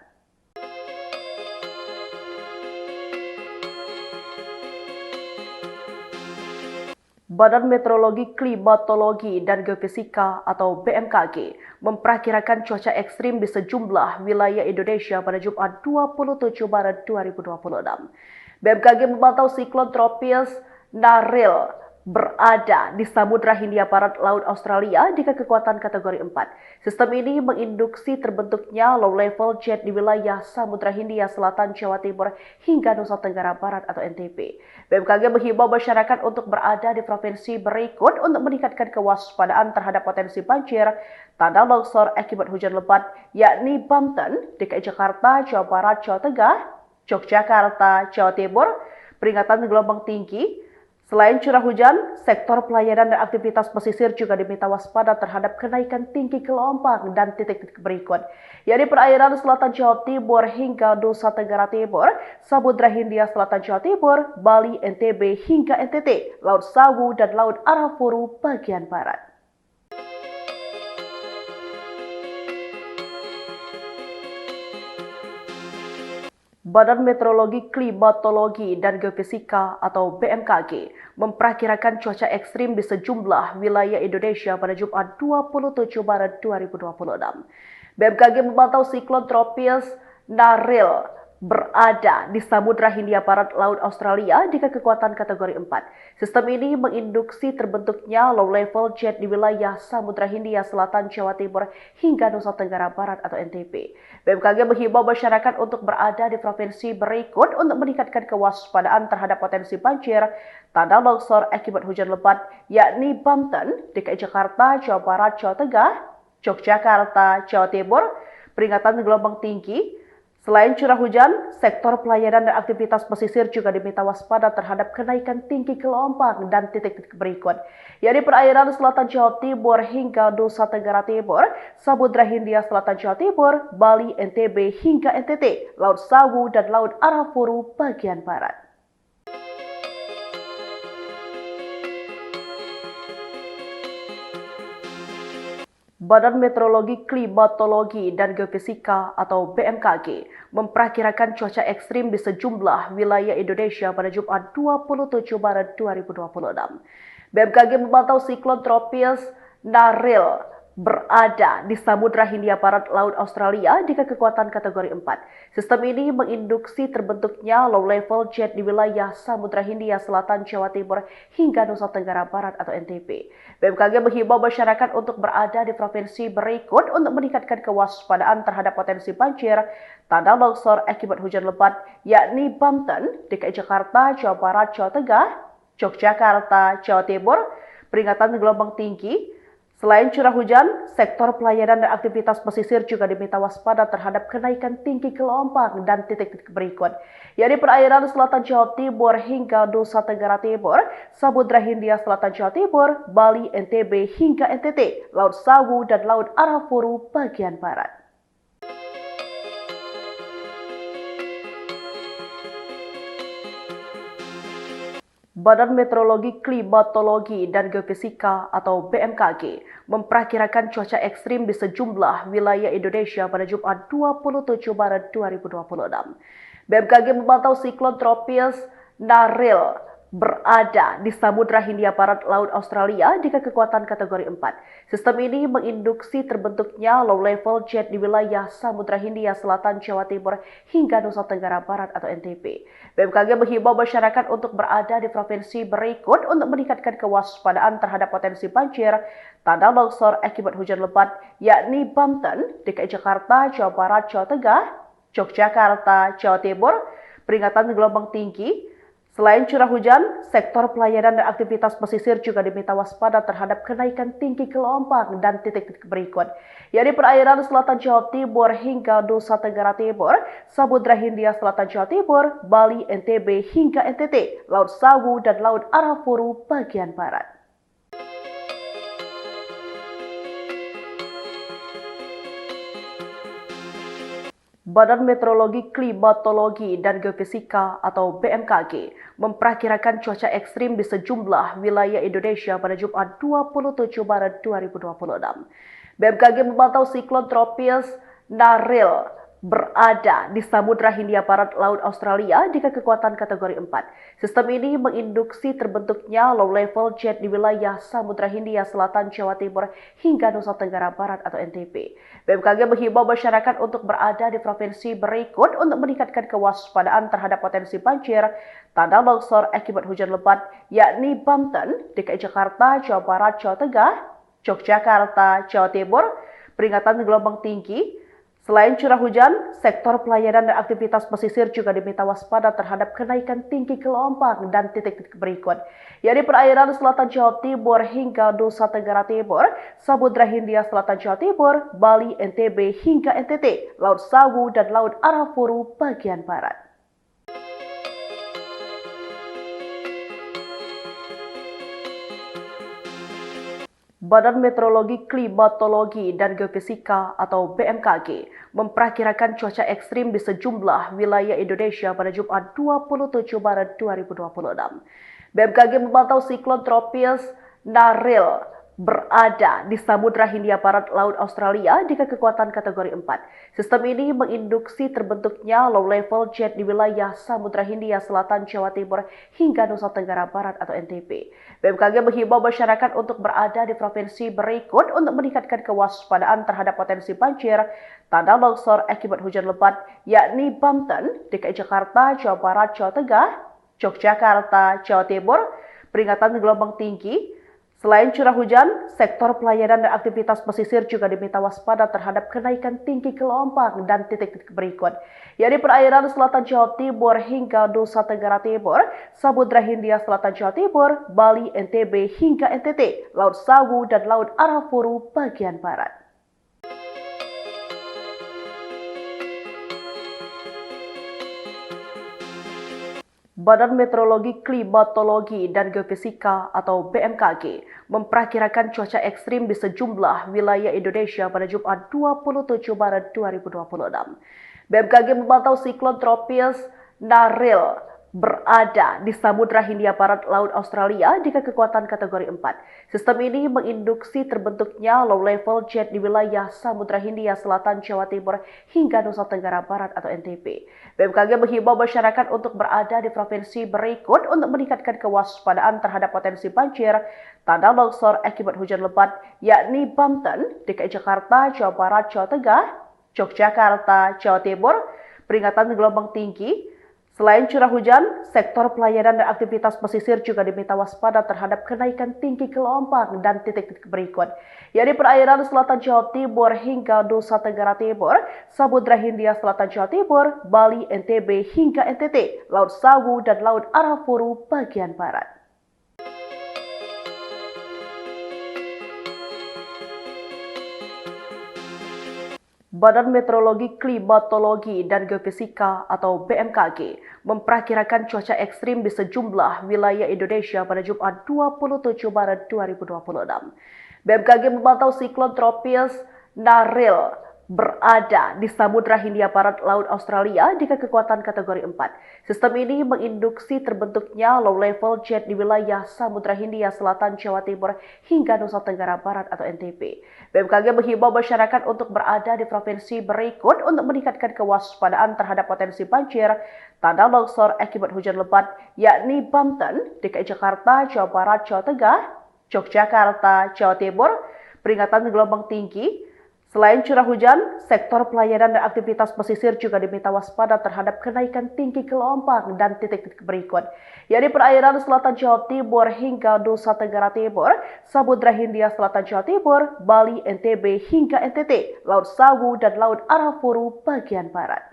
Badan Meteorologi, Klimatologi, dan Geofisika atau BMKG memperkirakan cuaca ekstrim di sejumlah wilayah Indonesia pada Jumat 27 Maret 2026. BMKG memantau siklon tropis Naril berada di Samudra Hindia Barat Laut Australia dengan kekuatan kategori 4. Sistem ini menginduksi terbentuknya low level jet di wilayah Samudra Hindia Selatan, Jawa Timur hingga Nusa Tenggara Barat atau NTB. BMKG menghimbau masyarakat untuk berada di provinsi berikut untuk meningkatkan kewaspadaan terhadap potensi banjir, tanah longsor akibat hujan lebat, yakni Banten, DKI Jakarta, Jawa Barat, Jawa Tengah, Yogyakarta, Jawa Timur, peringatan gelombang tinggi. Selain curah hujan, sektor pelayanan dan aktivitas pesisir juga diminta waspada terhadap kenaikan tinggi gelombang dan titik-titik berikut, yakni perairan selatan Jawa Timur hingga Nusa Tenggara Timur, Samudra Hindia Selatan Jawa Timur, Bali, NTB hingga NTT, Laut Sawu dan Laut Arafuru bagian barat. Badan Meteorologi, Klimatologi, dan Geofisika atau BMKG memperkirakan cuaca ekstrim di sejumlah wilayah Indonesia pada Jumat 27 Maret 2026. BMKG memantau siklon tropis Naril berada di Samudra Hindia Barat Laut Australia dengan kekuatan kategori 4. Sistem ini menginduksi terbentuknya low level jet di wilayah Samudra Hindia Selatan, Jawa Timur hingga Nusa Tenggara Barat atau NTB. BMKG menghimbau masyarakat untuk berada di provinsi berikut untuk meningkatkan kewaspadaan terhadap potensi banjir, tanah longsor akibat hujan lebat, yakni Banten, DKI Jakarta, Jawa Barat, Jawa Tengah, Yogyakarta, Jawa Timur, peringatan gelombang tinggi. Selain curah hujan, sektor pelayanan dan aktivitas pesisir juga diminta waspada terhadap kenaikan tinggi gelombang dan titik-titik berikut, yakni perairan selatan Jawa Timur hingga Nusa Tenggara Timur, Samudra Hindia Selatan Jawa Timur, Bali, NTB hingga NTT, Laut Sawu dan Laut Arafuru bagian barat. Badan Meteorologi, Klimatologi, dan Geofisika atau BMKG memperkirakan cuaca ekstrim di sejumlah wilayah Indonesia pada Jumat 27 Maret 2026. BMKG memantau siklon tropis Naril berada di Samudra Hindia Barat Laut Australia dengan kekuatan kategori 4. Sistem ini menginduksi terbentuknya low level jet di wilayah Samudra Hindia Selatan, Jawa Timur hingga Nusa Tenggara Barat atau NTB. BMKG menghimbau masyarakat untuk berada di provinsi berikut untuk meningkatkan kewaspadaan terhadap potensi banjir, tanah longsor akibat hujan lebat, yakni Banten, DKI Jakarta, Jawa Barat, Jawa Tengah, Yogyakarta, Jawa Timur, peringatan gelombang tinggi. Selain curah hujan, sektor pelayanan dan aktivitas pesisir juga diminta waspada terhadap kenaikan tinggi gelombang dan titik-titik berikut, yakni perairan selatan Jawa Timur hingga Nusa Tenggara Timur, Samudra Hindia Selatan Jawa Timur, Bali, NTB hingga NTT, Laut Sawu dan Laut Arafuru bagian barat. Badan Meteorologi, Klimatologi, dan Geofisika atau BMKG memperkirakan cuaca ekstrim di sejumlah wilayah Indonesia pada Jumat 27 Maret 2026. BMKG memantau siklon tropis Naril berada di Samudra Hindia Barat Laut Australia dengan kekuatan kategori 4. Sistem ini menginduksi terbentuknya low level jet di wilayah Samudra Hindia Selatan, Jawa Timur hingga Nusa Tenggara Barat atau NTB. BMKG menghimbau masyarakat untuk berada di provinsi berikut untuk meningkatkan kewaspadaan terhadap potensi banjir, tanah longsor akibat hujan lebat, yakni Banten, DKI Jakarta, Jawa Barat, Jawa Tengah, Yogyakarta, Jawa Timur, peringatan gelombang tinggi. Selain curah hujan, sektor pelayanan dan aktivitas pesisir juga diminta waspada terhadap kenaikan tinggi gelombang dan titik-titik berikut, yakni perairan selatan Jawa Timur hingga Nusa Tenggara Timur, Samudra Hindia Selatan Jawa Timur, Bali, NTB hingga NTT, Laut Sawu dan Laut Arafuru bagian barat. Badan Meteorologi, Klimatologi, dan Geofisika atau BMKG memperkirakan cuaca ekstrim di sejumlah wilayah Indonesia pada Jumat 27 Maret 2026. BMKG memantau siklon tropis Naril berada di Samudra Hindia Barat Laut Australia dengan kekuatan kategori 4. Sistem ini menginduksi terbentuknya low level jet di wilayah Samudra Hindia Selatan, Jawa Timur hingga Nusa Tenggara Barat atau NTB. BMKG menghimbau masyarakat untuk berada di provinsi berikut untuk meningkatkan kewaspadaan terhadap potensi banjir, tanah longsor akibat hujan lebat, yakni Banten, DKI Jakarta, Jawa Barat, Jawa Tengah, Yogyakarta, Jawa Timur, peringatan gelombang tinggi. Selain curah hujan, sektor pelayanan dan aktivitas pesisir juga diminta waspada terhadap kenaikan tinggi gelombang dan titik-titik berikut, yakni perairan selatan Jawa Timur hingga Nusa Tenggara Timur, Samudra Hindia Selatan Jawa Timur, Bali, NTB hingga NTT, Laut Sawu dan Laut Arafuru bagian barat. Badan Meteorologi, Klimatologi, dan Geofisika atau BMKG memperkirakan cuaca ekstrim di sejumlah wilayah Indonesia pada Jumat 27 Maret 2026. BMKG memantau siklon tropis Naril berada di Samudra Hindia Barat Laut Australia dengan kekuatan kategori 4. Sistem ini menginduksi terbentuknya low level jet di wilayah Samudra Hindia Selatan, Jawa Timur hingga Nusa Tenggara Barat atau NTB. BMKG menghimbau masyarakat untuk berada di provinsi berikut untuk meningkatkan kewaspadaan terhadap potensi banjir, tanah longsor akibat hujan lebat, yakni Banten, DKI Jakarta, Jawa Barat, Jawa Tengah, Yogyakarta, Jawa Timur, peringatan gelombang tinggi. Selain curah hujan, sektor pelayanan dan aktivitas pesisir juga diminta waspada terhadap kenaikan tinggi gelombang dan titik-titik berikut, yakni perairan selatan Jawa Timur hingga Nusa Tenggara Timur, Samudra Hindia Selatan Jawa Timur, Bali, NTB hingga NTT, Laut Sawu dan Laut Arafuru bagian barat. Badan Meteorologi, Klimatologi, dan Geofisika atau BMKG memperkirakan cuaca ekstrim di sejumlah wilayah Indonesia pada Jumat 27 Maret 2026. BMKG memantau siklon tropis Naril berada di Samudra Hindia Barat Laut Australia dengan kekuatan kategori 4. Sistem ini menginduksi terbentuknya low level jet di wilayah Samudra Hindia Selatan, Jawa Timur hingga Nusa Tenggara Barat atau NTB. BMKG menghimbau masyarakat untuk berada di provinsi berikut untuk meningkatkan kewaspadaan terhadap potensi banjir, tanah longsor akibat hujan lebat, yakni Banten, DKI Jakarta, Jawa Barat, Jawa Tengah, Yogyakarta, Jawa Timur, peringatan gelombang tinggi. Selain curah hujan, sektor pelayanan dan aktivitas pesisir juga diminta waspada terhadap kenaikan tinggi gelombang dan titik-titik berikut, yakni perairan selatan Jawa Timur hingga Nusa Tenggara Timur, Samudra Hindia Selatan Jawa Timur, Bali, NTB hingga NTT, Laut Sawu dan Laut Arafuru bagian barat. Badan Meteorologi, Klimatologi, dan Geofisika atau BMKG memperkirakan cuaca ekstrim di sejumlah wilayah Indonesia pada Jumat 27 Maret 2026. BMKG memantau siklon tropis Naril berada di Samudra Hindia Barat Laut Australia dengan kekuatan kategori 4. Sistem ini menginduksi terbentuknya low level jet di wilayah Samudra Hindia Selatan, Jawa Timur hingga Nusa Tenggara Barat atau NTB. BMKG menghimbau masyarakat untuk berada di provinsi berikut untuk meningkatkan kewaspadaan terhadap potensi banjir, tanah longsor akibat hujan lebat, yakni Banten, DKI Jakarta, Jawa Barat, Jawa Tengah, Yogyakarta, Jawa Timur, peringatan gelombang tinggi. Selain curah hujan, sektor pelayanan dan aktivitas pesisir juga diminta waspada terhadap kenaikan tinggi gelombang dan titik-titik berikut, yakni perairan selatan Jawa Timur hingga Nusa Tenggara Timur, Samudra Hindia Selatan Jawa Timur, Bali, NTB hingga NTT, Laut Sawu dan Laut Arafuru bagian barat.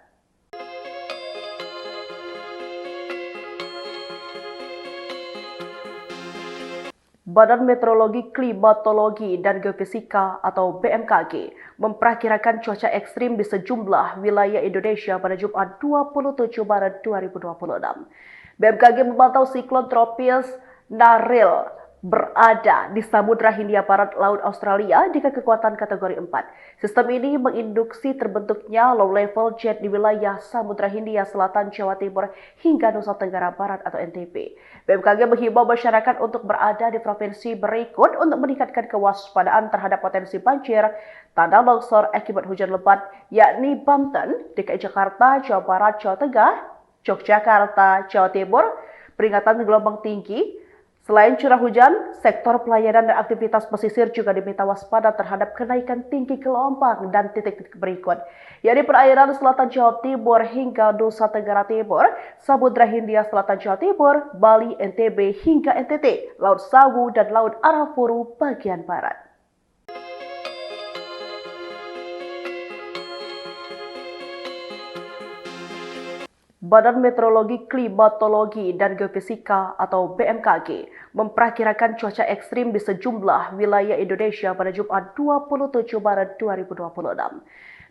Badan Meteorologi, Klimatologi, dan Geofisika atau BMKG memperkirakan cuaca ekstrim di sejumlah wilayah Indonesia pada Jumat 27 Maret 2026. BMKG memantau siklon tropis Naril berada di Samudra Hindia Barat Laut Australia dengan kekuatan kategori 4. Sistem ini menginduksi terbentuknya low level jet di wilayah Samudra Hindia Selatan, Jawa Timur hingga Nusa Tenggara Barat atau NTB. BMKG menghimbau masyarakat untuk berada di provinsi berikut untuk meningkatkan kewaspadaan terhadap potensi banjir, tanah longsor akibat hujan lebat, yakni Banten, DKI Jakarta, Jawa Barat, Jawa Tengah, Yogyakarta, Jawa Timur, peringatan gelombang tinggi. Selain curah hujan, sektor pelayanan dan aktivitas pesisir juga diminta waspada terhadap kenaikan tinggi gelombang dan titik-titik berikut, yakni perairan selatan Jawa Timur hingga Nusa Tenggara Timur, Samudra Hindia Selatan Jawa Timur, Bali, NTB hingga NTT, Laut Sawu dan Laut Arafuru bagian barat. Badan Meteorologi, Klimatologi, dan Geofisika atau BMKG memperkirakan cuaca ekstrim di sejumlah wilayah Indonesia pada Jumat 27 Maret 2026.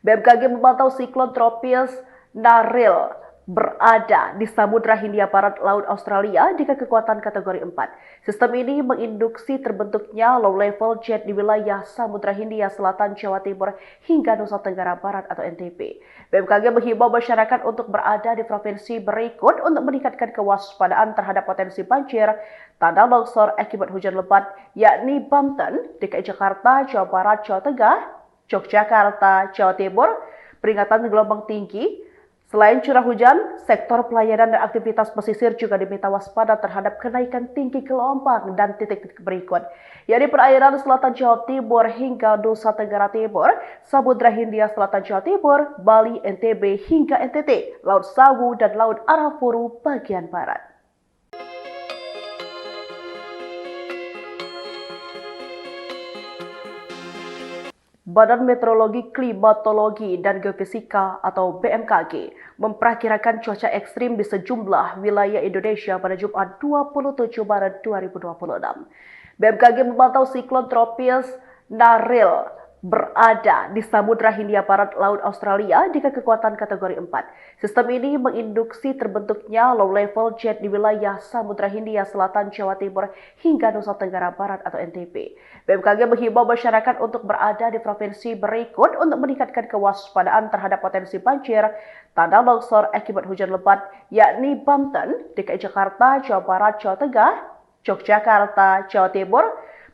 BMKG memantau siklon tropis Naril berada di Samudra Hindia Barat Laut Australia dengan kekuatan kategori 4. Sistem ini menginduksi terbentuknya low level jet di wilayah Samudra Hindia Selatan, Jawa Timur hingga Nusa Tenggara Barat atau NTB. BMKG menghimbau masyarakat untuk berada di provinsi berikut untuk meningkatkan kewaspadaan terhadap potensi banjir, tanah longsor akibat hujan lebat, yakni Banten, DKI Jakarta, Jawa Barat, Jawa Tengah, Yogyakarta, Jawa Timur, peringatan gelombang tinggi. Selain curah hujan, sektor pelayanan dan aktivitas pesisir juga diminta waspada terhadap kenaikan tinggi gelombang dan titik-titik berikut, yakni perairan selatan Jawa Timur hingga Nusa Tenggara Timur, Samudra Hindia Selatan Jawa Timur, Bali, NTB hingga NTT, Laut Sawu dan Laut Arafuru bagian barat. Badan Meteorologi, Klimatologi, dan Geofisika atau BMKG memperkirakan cuaca ekstrim di sejumlah wilayah Indonesia pada Jumat 27 Maret 2026. BMKG memantau siklon tropis Naril berada di Samudra Hindia Barat Laut Australia dengan kekuatan kategori 4. Sistem ini menginduksi terbentuknya low level jet di wilayah Samudra Hindia Selatan, Jawa Timur hingga Nusa Tenggara Barat atau NTB. BMKG menghimbau masyarakat untuk berada di provinsi berikut untuk meningkatkan kewaspadaan terhadap potensi banjir, tanah longsor akibat hujan lebat, yakni Banten, DKI Jakarta, Jawa Barat, Jawa Tengah, Yogyakarta, Jawa Timur,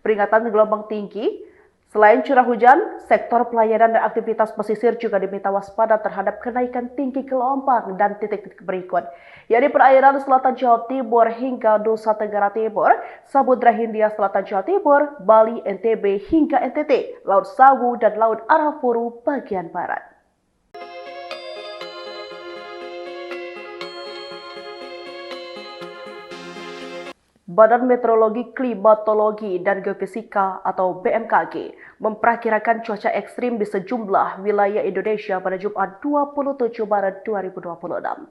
peringatan gelombang tinggi. Selain curah hujan, sektor pelayanan dan aktivitas pesisir juga diminta waspada terhadap kenaikan tinggi gelombang dan titik-titik berikut, yakni perairan selatan Jawa Timur hingga Nusa Tenggara Timur, Samudra Hindia Selatan Jawa Timur, Bali, NTB hingga NTT, Laut Sawu dan Laut Arafuru bagian barat. Badan Meteorologi, Klimatologi, dan Geofisika atau BMKG memperkirakan cuaca ekstrim di sejumlah wilayah Indonesia pada Jumat 27 Maret 2026.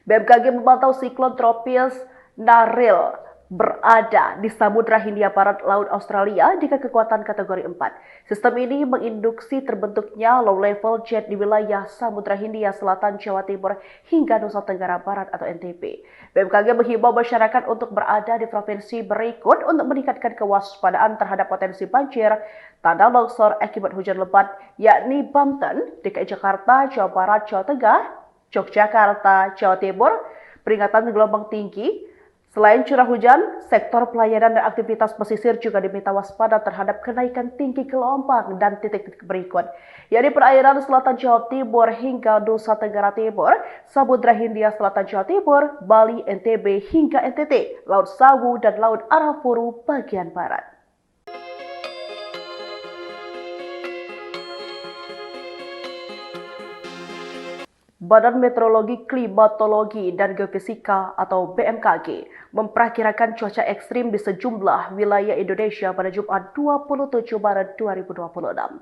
BMKG memantau siklon tropis Naril berada di Samudra Hindia Barat Laut Australia dengan kekuatan kategori 4. Sistem ini menginduksi terbentuknya low level jet di wilayah Samudra Hindia Selatan, Jawa Timur hingga Nusa Tenggara Barat atau NTB. BMKG menghimbau masyarakat untuk berada di provinsi berikut untuk meningkatkan kewaspadaan terhadap potensi banjir, tanah longsor akibat hujan lebat, yakni Banten, DKI Jakarta, Jawa Barat, Jawa Tengah, Yogyakarta, Jawa Timur, peringatan gelombang tinggi. Selain curah hujan, sektor pelayanan dan aktivitas pesisir juga diminta waspada terhadap kenaikan tinggi gelombang dan titik-titik berikut, yakni perairan selatan Jawa Timur hingga Nusa Tenggara Timur, Samudra Hindia Selatan Jawa Timur, Bali, NTB hingga NTT, Laut Sawu dan Laut Arafuru bagian barat. Badan Meteorologi, Klimatologi, dan Geofisika atau BMKG memperkirakan cuaca ekstrim di sejumlah wilayah Indonesia pada Jumat 27 Maret 2026.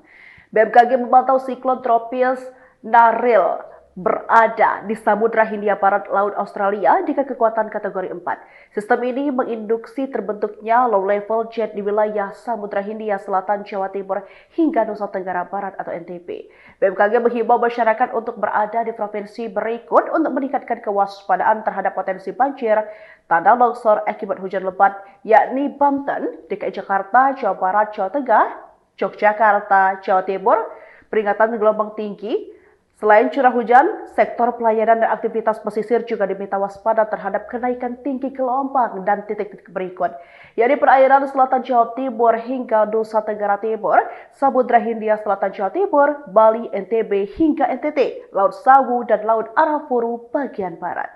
BMKG memantau siklon tropis Naril berada di Samudra Hindia Barat Laut Australia dengan kekuatan kategori 4. Sistem ini menginduksi terbentuknya low level jet di wilayah Samudra Hindia Selatan, Jawa Timur hingga Nusa Tenggara Barat atau NTB. BMKG menghimbau masyarakat untuk berada di provinsi berikut untuk meningkatkan kewaspadaan terhadap potensi banjir, tanah longsor akibat hujan lebat, yakni Banten, DKI Jakarta, Jawa Barat, Jawa Tengah, Yogyakarta, Jawa Timur, peringatan gelombang tinggi. Selain curah hujan, sektor pelayanan dan aktivitas pesisir juga diminta waspada terhadap kenaikan tinggi gelombang dan titik-titik berikut, yakni perairan selatan Jawa Timur hingga Nusa Tenggara Timur, Samudra Hindia Selatan Jawa Timur, Bali, NTB hingga NTT, Laut Sawu dan Laut Arafuru bagian barat.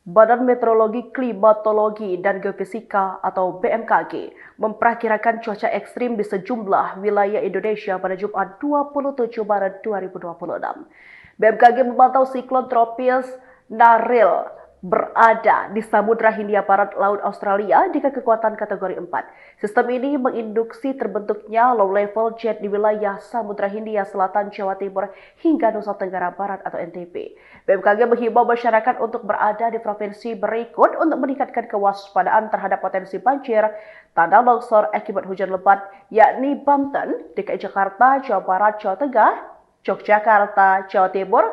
Badan Meteorologi, Klimatologi, dan Geofisika atau BMKG memperkirakan cuaca ekstrim di sejumlah wilayah Indonesia pada Jumat 27 Maret 2026. BMKG memantau siklon tropis Naril berada di Samudra Hindia Barat Laut Australia dengan kekuatan kategori 4. Sistem ini menginduksi terbentuknya low level jet di wilayah Samudra Hindia Selatan, Jawa Timur hingga Nusa Tenggara Barat atau NTB. BMKG menghimbau masyarakat untuk berada di provinsi berikut untuk meningkatkan kewaspadaan terhadap potensi banjir, tanah longsor akibat hujan lebat, yakni Banten, DKI Jakarta, Jawa Barat, Jawa Tengah, Yogyakarta, Jawa Timur,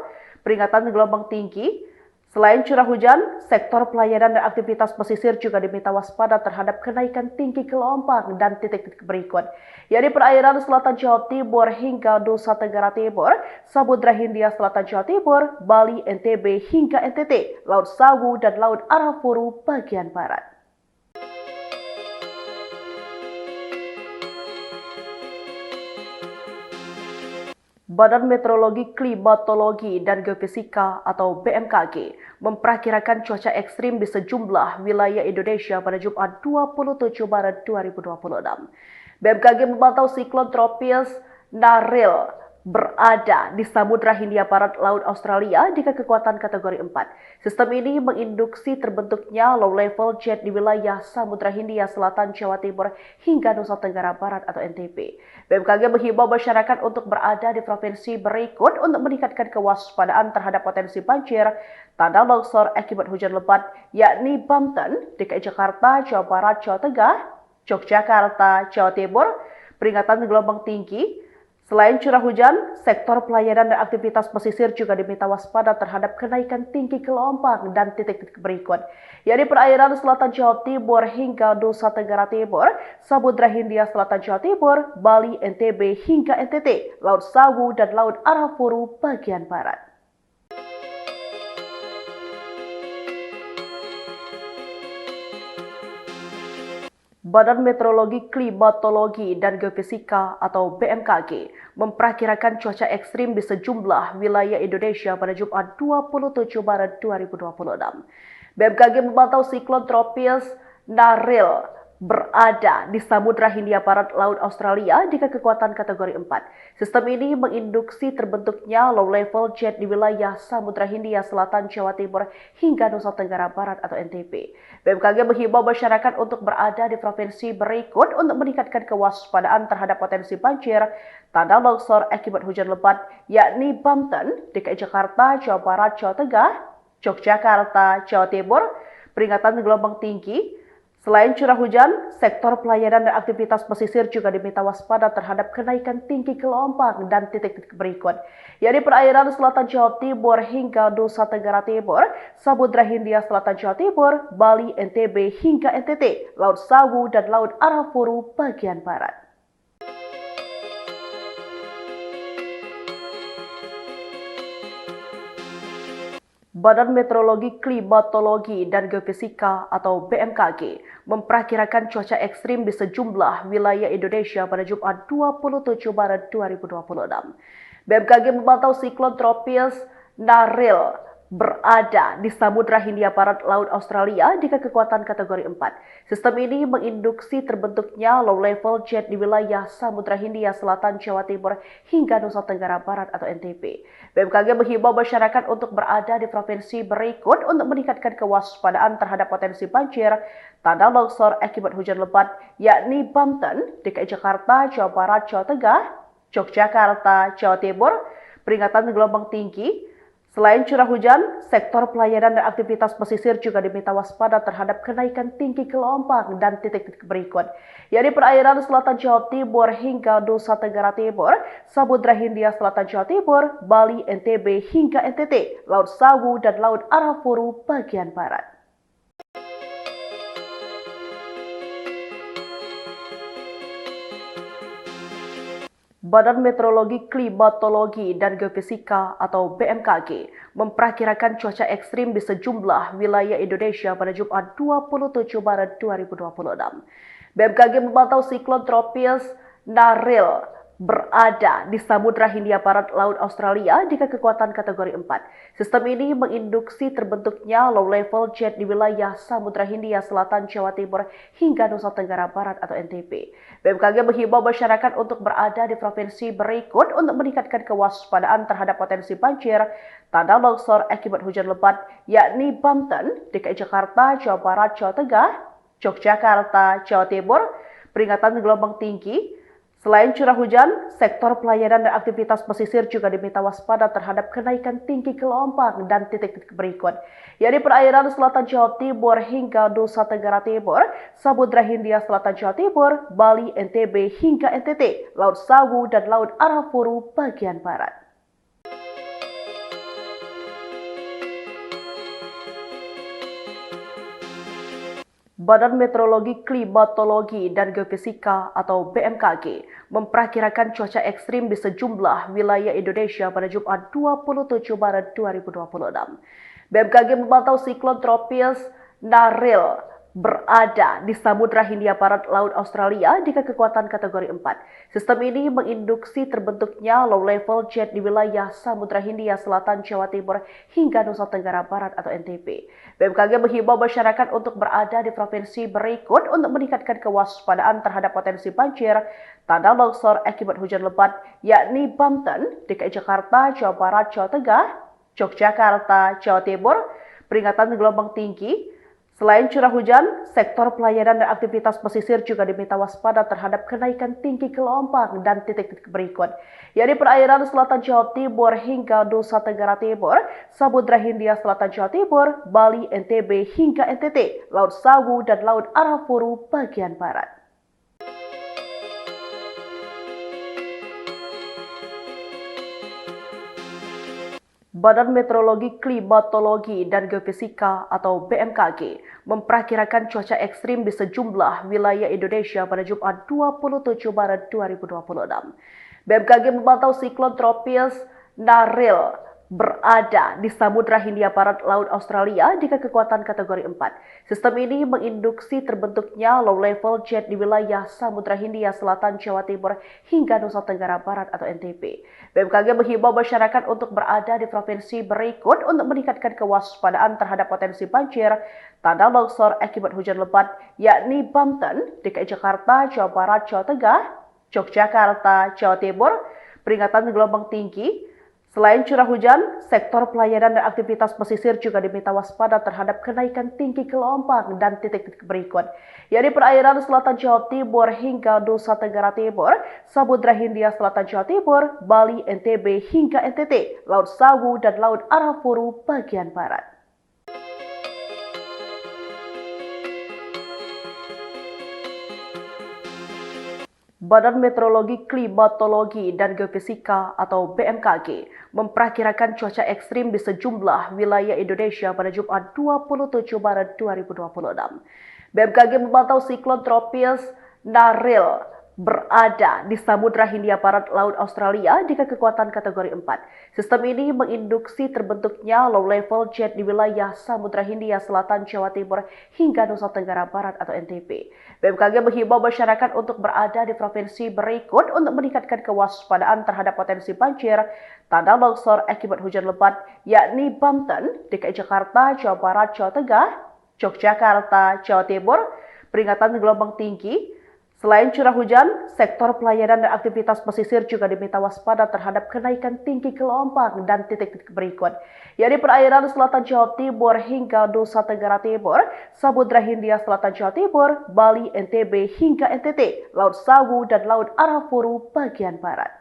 peringatan gelombang tinggi. Selain curah hujan, sektor pelayanan dan aktivitas pesisir juga diminta waspada terhadap kenaikan tinggi gelombang dan titik-titik berikut, yakni perairan selatan Jawa Timur hingga Nusa Tenggara Timur, Samudra Hindia Selatan Jawa Timur, Bali, NTB hingga NTT, Laut Sawu dan Laut Arafuru bagian barat. Badan Meteorologi, Klimatologi, dan Geofisika atau BMKG memperkirakan cuaca ekstrim di sejumlah wilayah Indonesia pada Jumat 27 Maret 2026. BMKG memantau siklon tropis Naril berada di Samudra Hindia Barat Laut Australia dengan kekuatan kategori 4. Sistem ini menginduksi terbentuknya low level jet di wilayah Samudra Hindia Selatan, Jawa Timur hingga Nusa Tenggara Barat atau NTB. BMKG menghimbau masyarakat untuk berada di provinsi berikut untuk meningkatkan kewaspadaan terhadap potensi banjir, tanah longsor akibat hujan lebat, yakni Banten, DKI Jakarta, Jawa Barat, Jawa Tengah, Yogyakarta, Jawa Timur, peringatan gelombang tinggi. Selain curah hujan, sektor pelayanan dan aktivitas pesisir juga diminta waspada terhadap kenaikan tinggi gelombang dan titik-titik berikut, yakni perairan selatan Jawa Timur hingga Nusa Tenggara Timur, Samudra Hindia Selatan Jawa Timur, Bali, NTB hingga NTT, Laut Sawu dan Laut Arafuru bagian barat. Badan Meteorologi, Klimatologi, dan Geofisika atau BMKG memperkirakan cuaca ekstrim di sejumlah wilayah Indonesia pada Jumat 27 Maret 2026. BMKG memantau siklon tropis Naril berada di Samudra Hindia Barat Laut Australia dengan kekuatan kategori 4. Sistem ini menginduksi terbentuknya low level jet di wilayah Samudra Hindia Selatan, Jawa Timur hingga Nusa Tenggara Barat atau NTB. BMKG menghimbau masyarakat untuk berada di provinsi berikut untuk meningkatkan kewaspadaan terhadap potensi banjir, tanah longsor akibat hujan lebat, yakni Banten, DKI Jakarta, Jawa Barat, Jawa Tengah, Yogyakarta, Jawa Timur, peringatan gelombang tinggi. Selain curah hujan, sektor pelayanan dan aktivitas pesisir juga diminta waspada terhadap kenaikan tinggi gelombang dan titik-titik berikut, yakni perairan selatan Jawa Timur hingga Nusa Tenggara Timur, Samudra Hindia Selatan Jawa Timur, Bali, NTB hingga NTT, Laut Sawu dan Laut Arafuru bagian barat. Badan Meteorologi, Klimatologi, dan Geofisika atau BMKG memperkirakan cuaca ekstrim di sejumlah wilayah Indonesia pada Jumat 27 Maret 2026. BMKG memantau siklon tropis Naril berada di Samudra Hindia Barat Laut Australia dengan kekuatan kategori 4. Sistem ini menginduksi terbentuknya low level jet di wilayah Samudra Hindia Selatan, Jawa Timur hingga Nusa Tenggara Barat atau NTB. BMKG menghimbau masyarakat untuk berada di provinsi berikut untuk meningkatkan kewaspadaan terhadap potensi banjir, tanah longsor akibat hujan lebat, yakni Banten, DKI Jakarta, Jawa Barat, Jawa Tengah, Yogyakarta, Jawa Timur, peringatan gelombang tinggi. Selain curah hujan, sektor pelayanan dan aktivitas pesisir juga diminta waspada terhadap kenaikan tinggi gelombang dan titik-titik berikut, yakni perairan selatan Jawa Timur hingga Nusa Tenggara Timur, Samudra Hindia Selatan Jawa Timur, Bali, NTB hingga NTT, Laut Sawu dan Laut Arafuru bagian barat. Badan Meteorologi, Klimatologi, dan Geofisika atau BMKG memperkirakan cuaca ekstrim di sejumlah wilayah Indonesia pada Jumat 27 Maret 2026. BMKG memantau siklon tropis Naril berada di Samudra Hindia Barat Laut Australia dengan kekuatan kategori 4. Sistem ini menginduksi terbentuknya low level jet di wilayah Samudra Hindia Selatan, Jawa Timur hingga Nusa Tenggara Barat atau NTB. BMKG menghimbau masyarakat untuk berada di provinsi berikut untuk meningkatkan kewaspadaan terhadap potensi banjir, tanah longsor akibat hujan lebat, yakni Banten, DKI Jakarta, Jawa Barat, Jawa Tengah, Yogyakarta, Jawa Timur, peringatan gelombang tinggi. Selain curah hujan, sektor pelayanan dan aktivitas pesisir juga diminta waspada terhadap kenaikan tinggi gelombang dan titik-titik berikut, yakni perairan selatan Jawa Timur hingga Nusa Tenggara Timur, Samudra Hindia Selatan Jawa Timur, Bali, NTB hingga NTT, Laut Sawu dan Laut Arafuru bagian barat. Badan Meteorologi, Klimatologi, dan Geofisika atau BMKG memperkirakan cuaca ekstrim di sejumlah wilayah Indonesia pada Jumat 27 Maret 2026. BMKG memantau siklon tropis Naril berada di Samudra Hindia Barat Laut Australia dengan kekuatan kategori 4. Sistem ini menginduksi terbentuknya low level jet di wilayah Samudra Hindia Selatan, Jawa Timur hingga Nusa Tenggara Barat atau NTB. BMKG menghimbau masyarakat untuk berada di provinsi berikut untuk meningkatkan kewaspadaan terhadap potensi banjir, tanah longsor akibat hujan lebat, yakni Banten, DKI Jakarta, Jawa Barat, Jawa Tengah, Yogyakarta, Jawa Timur, peringatan gelombang tinggi. Selain curah hujan, sektor pelayanan dan aktivitas pesisir juga diminta waspada terhadap kenaikan tinggi gelombang dan titik-titik berikut, yakni perairan selatan Jawa Timur hingga Nusa Tenggara Timur, Samudra Hindia Selatan Jawa Timur, Bali, NTB hingga NTT, Laut Sawu dan Laut Arafuru bagian barat. Badan Meteorologi, Klimatologi, dan Geofisika atau BMKG memperkirakan cuaca ekstrim di sejumlah wilayah Indonesia pada Jumat 27 Maret 2026. BMKG memantau siklon tropis Naril berada di Samudra Hindia Barat Laut Australia dengan kekuatan kategori 4. Sistem ini menginduksi terbentuknya low level jet di wilayah Samudra Hindia Selatan, Jawa Timur hingga Nusa Tenggara Barat atau NTB. BMKG menghimbau masyarakat untuk berada di provinsi berikut untuk meningkatkan kewaspadaan terhadap potensi banjir, tanah longsor akibat hujan lebat, yakni Banten, DKI Jakarta, Jawa Barat, Jawa Tengah, Yogyakarta, Jawa Timur, peringatan gelombang tinggi. Selain curah hujan, sektor pelayanan dan aktivitas pesisir juga diminta waspada terhadap kenaikan tinggi gelombang dan titik-titik berikut, yakni perairan selatan Jawa Timur hingga Nusa Tenggara Timur, Samudra Hindia Selatan Jawa Timur, Bali, NTB hingga NTT, Laut Sawu dan Laut Arafuru bagian barat. Badan Meteorologi, Klimatologi, dan Geofisika atau BMKG memperkirakan cuaca ekstrim di sejumlah wilayah Indonesia pada Jumat 27 Maret 2026. BMKG memantau siklon tropis Naril berada di Samudra Hindia Barat Laut Australia dengan kekuatan kategori 4. Sistem ini menginduksi terbentuknya low level jet di wilayah Samudra Hindia Selatan, Jawa Timur hingga Nusa Tenggara Barat atau NTB. BMKG menghimbau masyarakat untuk berada di provinsi berikut untuk meningkatkan kewaspadaan terhadap potensi banjir, tanah longsor akibat hujan lebat, yakni Banten, DKI Jakarta, Jawa Barat, Jawa Tengah, Yogyakarta, Jawa Timur, peringatan gelombang tinggi. Selain curah hujan, sektor pelayanan dan aktivitas pesisir juga diminta waspada terhadap kenaikan tinggi gelombang dan titik-titik berikut, yakni perairan selatan Jawa Timur hingga Nusa Tenggara Timur, Samudra Hindia Selatan Jawa Timur, Bali, NTB hingga NTT, Laut Sawu dan Laut Arafuru bagian barat.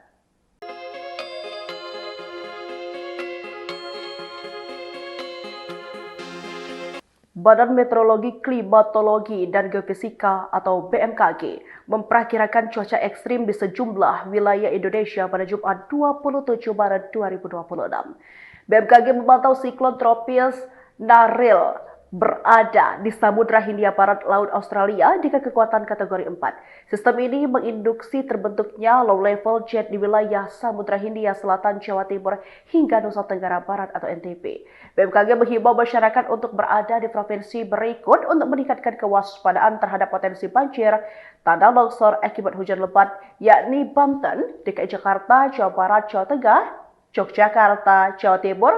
Badan Meteorologi, Klimatologi, dan Geofisika atau BMKG memperkirakan cuaca ekstrim di sejumlah wilayah Indonesia pada Jumat 27 Maret 2026. BMKG memantau siklon tropis Naril berada di Samudra Hindia Barat Laut Australia dengan kekuatan kategori 4. Sistem ini menginduksi terbentuknya low level jet di wilayah Samudra Hindia Selatan, Jawa Timur hingga Nusa Tenggara Barat atau NTB. BMKG menghimbau masyarakat untuk berada di provinsi berikut untuk meningkatkan kewaspadaan terhadap potensi banjir, tanah longsor akibat hujan lebat, yakni Banten, DKI Jakarta, Jawa Barat, Jawa Tengah, Yogyakarta, Jawa Timur,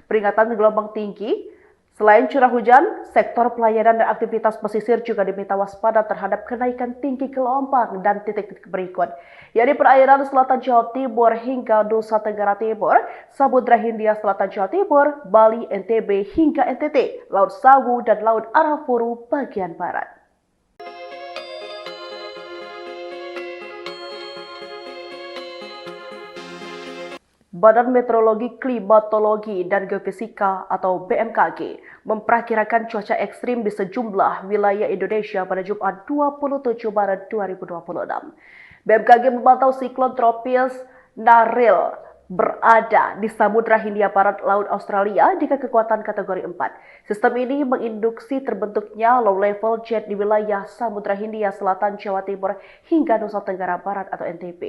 peringatan gelombang tinggi. Selain curah hujan, sektor pelayanan dan aktivitas pesisir juga diminta waspada terhadap kenaikan tinggi gelombang dan titik-titik berikut, yakni perairan selatan Jawa Timur hingga Nusa Tenggara Timur, Samudra Hindia Selatan Jawa Timur, Bali, NTB hingga NTT, Laut Sawu dan Laut Arafuru bagian barat. Badan Meteorologi, Klimatologi, dan Geofisika atau BMKG memperkirakan cuaca ekstrim di sejumlah wilayah Indonesia pada Jumat 27 Maret 2026. BMKG memantau siklon tropis Naril berada di Samudra Hindia Barat Laut Australia dengan kekuatan kategori 4. Sistem ini menginduksi terbentuknya low level jet di wilayah Samudra Hindia Selatan, Jawa Timur hingga Nusa Tenggara Barat atau NTB.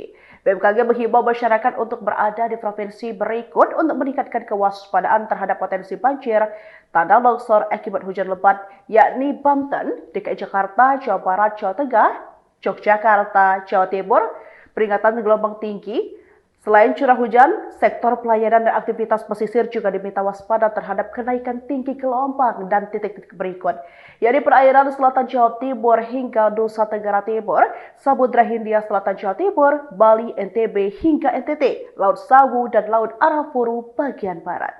BMKG menghimbau masyarakat untuk berada di provinsi berikut untuk meningkatkan kewaspadaan terhadap potensi banjir, tanah longsor akibat hujan lebat, yakni Banten, DKI Jakarta, Jawa Barat, Jawa Tengah, Yogyakarta, Jawa Timur, peringatan gelombang tinggi. Selain curah hujan, sektor pelayanan dan aktivitas pesisir juga diminta waspada terhadap kenaikan tinggi gelombang dan titik-titik berikut, yakni perairan selatan Jawa Timur hingga Nusa Tenggara Timur, Samudra Hindia Selatan Jawa Timur, Bali, NTB hingga NTT, Laut Sawu dan Laut Arafuru bagian barat.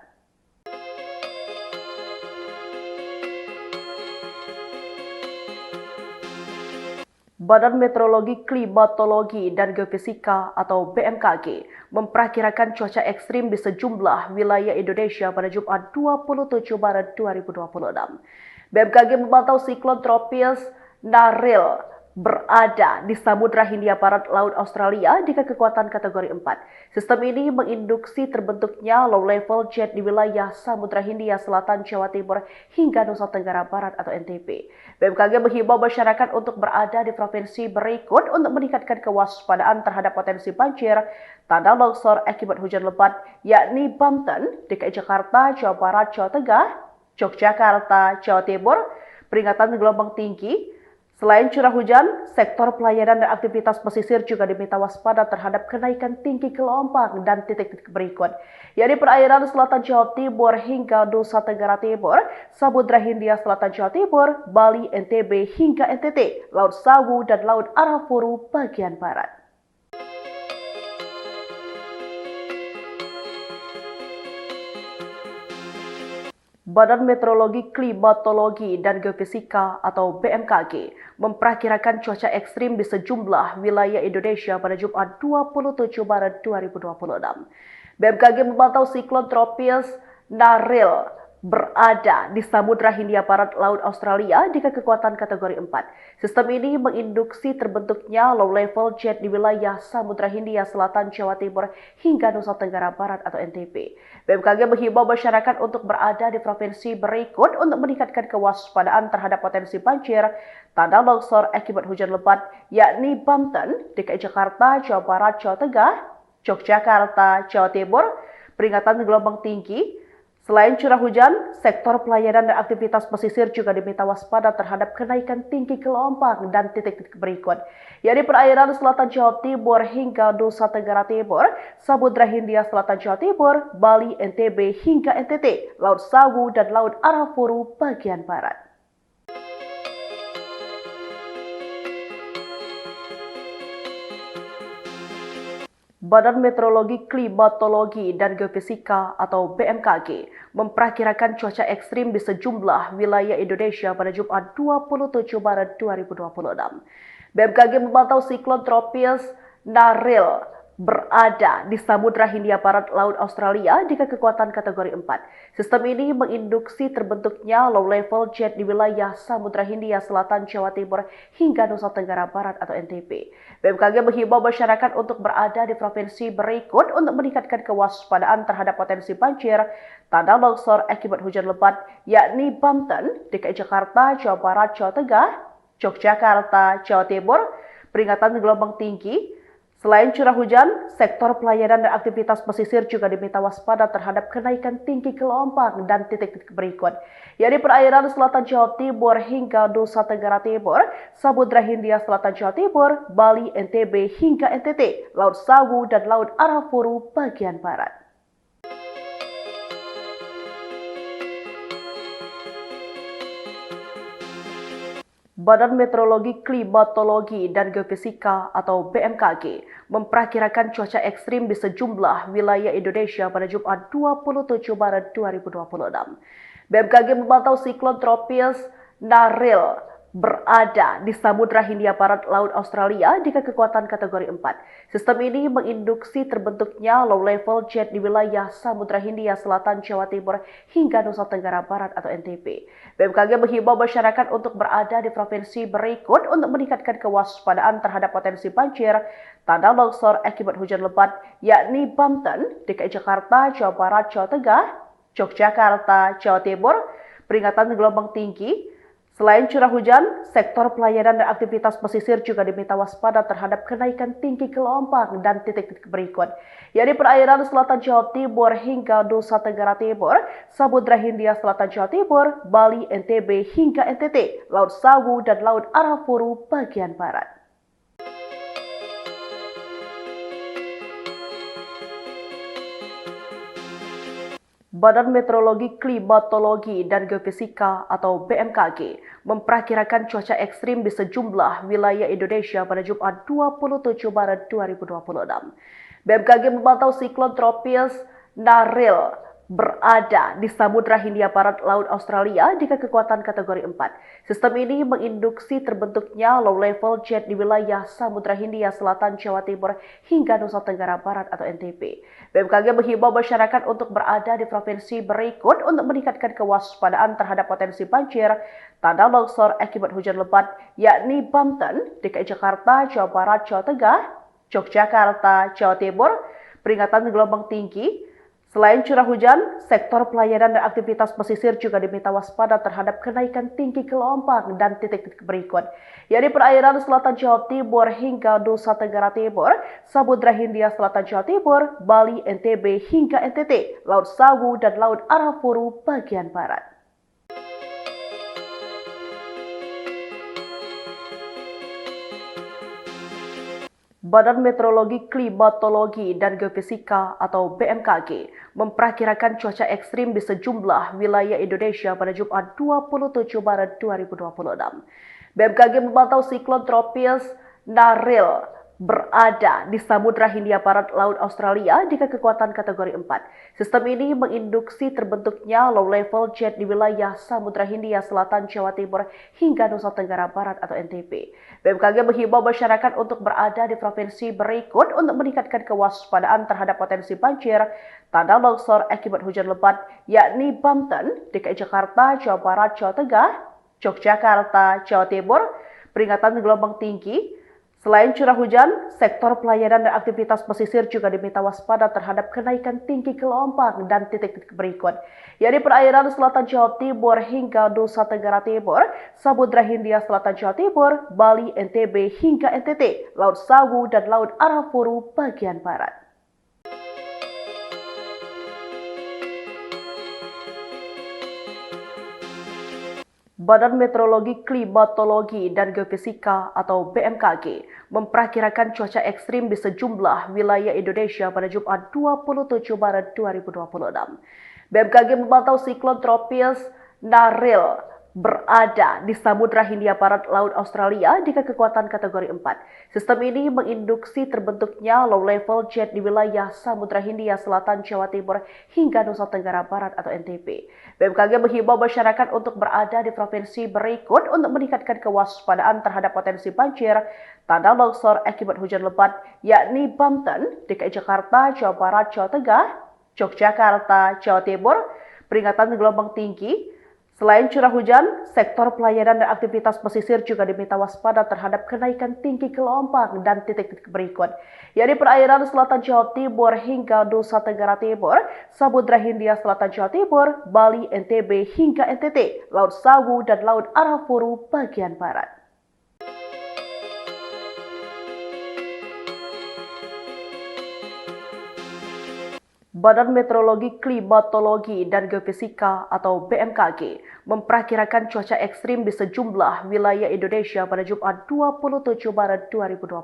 Badan Meteorologi, Klimatologi, dan Geofisika atau BMKG memperkirakan cuaca ekstrim di sejumlah wilayah Indonesia pada Jumat 27 Maret 2026. BMKG memantau siklon tropis Naril berada di Samudra Hindia Barat Laut Australia dengan kekuatan kategori 4. Sistem ini menginduksi terbentuknya low level jet di wilayah Samudra Hindia Selatan, Jawa Timur hingga Nusa Tenggara Barat atau NTB. BMKG menghimbau masyarakat untuk berada di provinsi berikut untuk meningkatkan kewaspadaan terhadap potensi banjir, tanah longsor akibat hujan lebat, yakni Banten, DKI Jakarta, Jawa Barat, Jawa Tengah, Yogyakarta, Jawa Timur, peringatan gelombang tinggi. Selain curah hujan, sektor pelayanan dan aktivitas pesisir juga diminta waspada terhadap kenaikan tinggi gelombang dan titik-titik berikut, yakni perairan selatan Jawa Timur hingga Nusa Tenggara Timur, Samudra Hindia Selatan Jawa Timur, Bali, NTB hingga NTT, Laut Sawu dan Laut Arafuru bagian barat. Badan Meteorologi, Klimatologi, dan Geofisika atau BMKG memperkirakan cuaca ekstrim di sejumlah wilayah Indonesia pada Jumat 27 Maret 2026. BMKG memantau siklon tropis Naril berada di Samudra Hindia Barat Laut Australia dengan kekuatan kategori 4. Sistem ini menginduksi terbentuknya low level jet di wilayah Samudra Hindia Selatan, Jawa Timur hingga Nusa Tenggara Barat atau NTB. BMKG menghimbau masyarakat untuk berada di provinsi berikut untuk meningkatkan kewaspadaan terhadap potensi banjir, tanah longsor akibat hujan lebat, yakni Banten, DKI Jakarta, Jawa Barat, Jawa Tengah, Yogyakarta, Jawa Timur, peringatan gelombang tinggi. Selain curah hujan, sektor pelayanan dan aktivitas pesisir juga diminta waspada terhadap kenaikan tinggi gelombang dan titik-titik berikut, yakni perairan selatan Jawa Timur hingga Nusa Tenggara Timur, Samudra Hindia Selatan Jawa Timur, Bali, NTB hingga NTT, Laut Sawu dan Laut Arafuru bagian barat. Badan Meteorologi, Klimatologi, dan Geofisika atau BMKG memperkirakan cuaca ekstrim di sejumlah wilayah Indonesia pada Jumat 27 Maret 2026. BMKG memantau siklon tropis Naril berada di Samudra Hindia Barat Laut Australia dengan kekuatan kategori 4. Sistem ini menginduksi terbentuknya low level jet di wilayah Samudra Hindia Selatan, Jawa Timur hingga Nusa Tenggara Barat atau NTB. BMKG menghimbau masyarakat untuk berada di provinsi berikut untuk meningkatkan kewaspadaan terhadap potensi banjir, tanah longsor akibat hujan lebat, yakni Banten, DKI Jakarta, Jawa Barat, Jawa Tengah, Yogyakarta, Jawa Timur, peringatan gelombang tinggi. Selain curah hujan, sektor pelayanan dan aktivitas pesisir juga diminta waspada terhadap kenaikan tinggi gelombang dan titik-titik berikut, yakni perairan selatan Jawa Timur hingga Nusa Tenggara Timur, Samudra Hindia Selatan Jawa Timur, Bali, NTB hingga NTT, Laut Sawu dan Laut Arafuru bagian barat. Badan Meteorologi, Klimatologi, dan Geofisika atau BMKG memperkirakan cuaca ekstrim di sejumlah wilayah Indonesia pada Jumat 27 Maret 2026. BMKG memantau siklon tropis Naril berada di Samudra Hindia Barat Laut Australia dengan kekuatan kategori 4. Sistem ini menginduksi terbentuknya low level jet di wilayah Samudra Hindia Selatan, Jawa Timur hingga Nusa Tenggara Barat atau NTB. BMKG menghimbau masyarakat untuk berada di provinsi berikut untuk meningkatkan kewaspadaan terhadap potensi banjir, tanah longsor akibat hujan lebat, yakni Banten, DKI Jakarta, Jawa Barat, Jawa Tengah, Yogyakarta, Jawa Timur, peringatan gelombang tinggi. Selain curah hujan, sektor pelayanan dan aktivitas pesisir juga diminta waspada terhadap kenaikan tinggi gelombang dan titik-titik berikut, yakni perairan selatan Jawa Timur hingga Nusa Tenggara Timur, Samudra Hindia Selatan Jawa Timur, Bali, NTB hingga NTT, Laut Sawu dan Laut Arafuru bagian barat. Badan Meteorologi, Klimatologi, dan Geofisika atau BMKG memperkirakan cuaca ekstrim di sejumlah wilayah Indonesia pada Jumat 27 Maret 2026. BMKG memantau siklon tropis Naril berada di Samudra Hindia Barat Laut Australia dengan kekuatan kategori 4. Sistem ini menginduksi terbentuknya low level jet di wilayah Samudra Hindia Selatan, Jawa Timur hingga Nusa Tenggara Barat atau NTB. BMKG menghimbau masyarakat untuk berada di provinsi berikut untuk meningkatkan kewaspadaan terhadap potensi banjir, tanah longsor akibat hujan lebat, yakni Banten, DKI Jakarta, Jawa Barat, Jawa Tengah, Yogyakarta, Jawa Timur, peringatan gelombang tinggi. Selain curah hujan, sektor pelayanan dan aktivitas pesisir juga diminta waspada terhadap kenaikan tinggi gelombang dan titik-titik berikut, yakni perairan selatan Jawa Timur hingga Nusa Tenggara Timur, Samudra Hindia Selatan Jawa Timur, Bali, NTB hingga NTT, Laut Sawu dan Laut Arafuru bagian barat. Badan Meteorologi, Klimatologi, dan Geofisika atau BMKG memperkirakan cuaca ekstrim di sejumlah wilayah Indonesia pada Jumat 27 Maret 2026. BMKG memantau siklon tropis Naril berada di Samudra Hindia Barat Laut Australia dengan kekuatan kategori 4. Sistem ini menginduksi terbentuknya low level jet di wilayah Samudra Hindia Selatan, Jawa Timur hingga Nusa Tenggara Barat atau NTB. BMKG menghimbau masyarakat untuk berada di provinsi berikut untuk meningkatkan kewaspadaan terhadap potensi banjir, tanah longsor akibat hujan lebat, yakni Banten, DKI Jakarta, Jawa Barat, Jawa Tengah, Yogyakarta, Jawa Timur, peringatan gelombang tinggi. Selain curah hujan, sektor pelayanan dan aktivitas pesisir juga diminta waspada terhadap kenaikan tinggi gelombang dan titik-titik berikut, yakni perairan selatan Jawa Timur hingga Nusa Tenggara Timur, Samudra Hindia Selatan Jawa Timur, Bali, NTB hingga NTT, Laut Sawu dan Laut Arafuru bagian barat. Badan Meteorologi, Klimatologi, dan Geofisika atau BMKG memperkirakan cuaca ekstrim di sejumlah wilayah Indonesia pada Jumat 27 Maret 2026. BMKG memantau siklon tropis Naril berada di Samudra Hindia Barat Laut Australia dengan kekuatan kategori 4. Sistem ini menginduksi terbentuknya low level jet di wilayah Samudra Hindia Selatan, Jawa Timur hingga Nusa Tenggara Barat atau NTB. BMKG menghimbau masyarakat untuk berada di provinsi berikut untuk meningkatkan kewaspadaan terhadap potensi banjir, tanah longsor akibat hujan lebat, yakni Banten, DKI Jakarta, Jawa Barat, Jawa Tengah, Yogyakarta, Jawa Timur, peringatan gelombang tinggi. Selain curah hujan, sektor pelayanan dan aktivitas pesisir juga diminta waspada terhadap kenaikan tinggi gelombang dan titik-titik berikut, yakni perairan selatan Jawa Timur hingga Nusa Tenggara Timur, Samudra Hindia Selatan Jawa Timur, Bali, NTB hingga NTT, Laut Sawu dan Laut Arafuru bagian barat. Badan Meteorologi, Klimatologi, dan Geofisika atau BMKG memperkirakan cuaca ekstrim di sejumlah wilayah Indonesia pada Jumat 27 Maret 2026.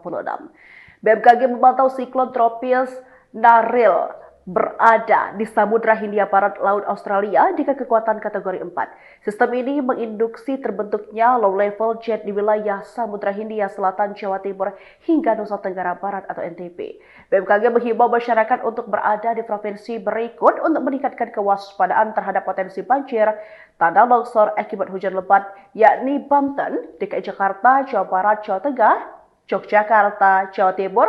BMKG memantau siklon tropis Naril berada di Samudra Hindia Barat Laut Australia dengan kekuatan kategori 4. Sistem ini menginduksi terbentuknya low level jet di wilayah Samudra Hindia Selatan, Jawa Timur hingga Nusa Tenggara Barat atau NTB. BMKG menghimbau masyarakat untuk berada di provinsi berikut untuk meningkatkan kewaspadaan terhadap potensi banjir, tanah longsor akibat hujan lebat, yakni Banten, DKI Jakarta, Jawa Barat, Jawa Tengah, Yogyakarta, Jawa Timur,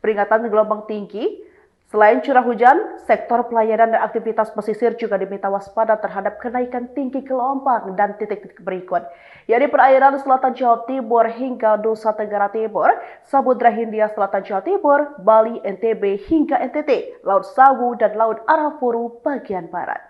peringatan gelombang tinggi. Selain curah hujan, sektor pelayanan dan aktivitas pesisir juga diminta waspada terhadap kenaikan tinggi gelombang dan titik-titik berikut, yakni perairan selatan Jawa Timur hingga Nusa Tenggara Timur, Samudra Hindia Selatan Jawa Timur, Bali, NTB hingga NTT, Laut Sawu dan Laut Arafuru bagian barat.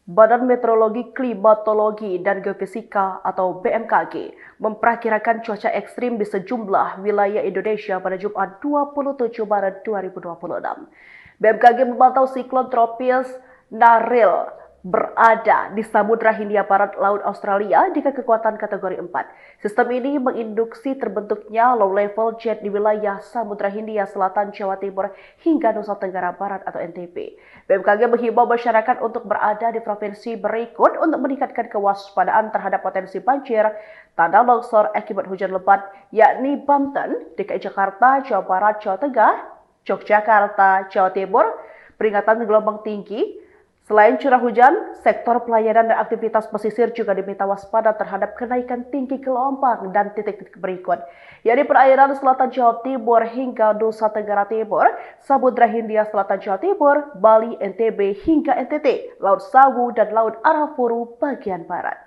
Badan Meteorologi, Klimatologi, dan Geofisika atau BMKG memperkirakan cuaca ekstrim di sejumlah wilayah Indonesia pada Jumat 27 Maret 2026. BMKG memantau siklon tropis Naril berada di Samudra Hindia Barat Laut Australia dengan kekuatan kategori 4. Sistem ini menginduksi terbentuknya low level jet di wilayah Samudra Hindia Selatan, Jawa Timur hingga Nusa Tenggara Barat atau NTB. BMKG menghimbau masyarakat untuk berada di provinsi berikut untuk meningkatkan kewaspadaan terhadap potensi banjir, tanah longsor akibat hujan lebat, yakni Banten, DKI Jakarta, Jawa Barat, Jawa Tengah, Yogyakarta, Jawa Timur, peringatan gelombang tinggi. Selain curah hujan, sektor pelayanan dan aktivitas pesisir juga diminta waspada terhadap kenaikan tinggi gelombang dan titik-titik berikut, yakni perairan selatan Jawa Timur hingga Nusa Tenggara Timur, Samudra Hindia Selatan Jawa Timur, Bali, NTB hingga NTT, Laut Sawu dan Laut Arafuru bagian barat.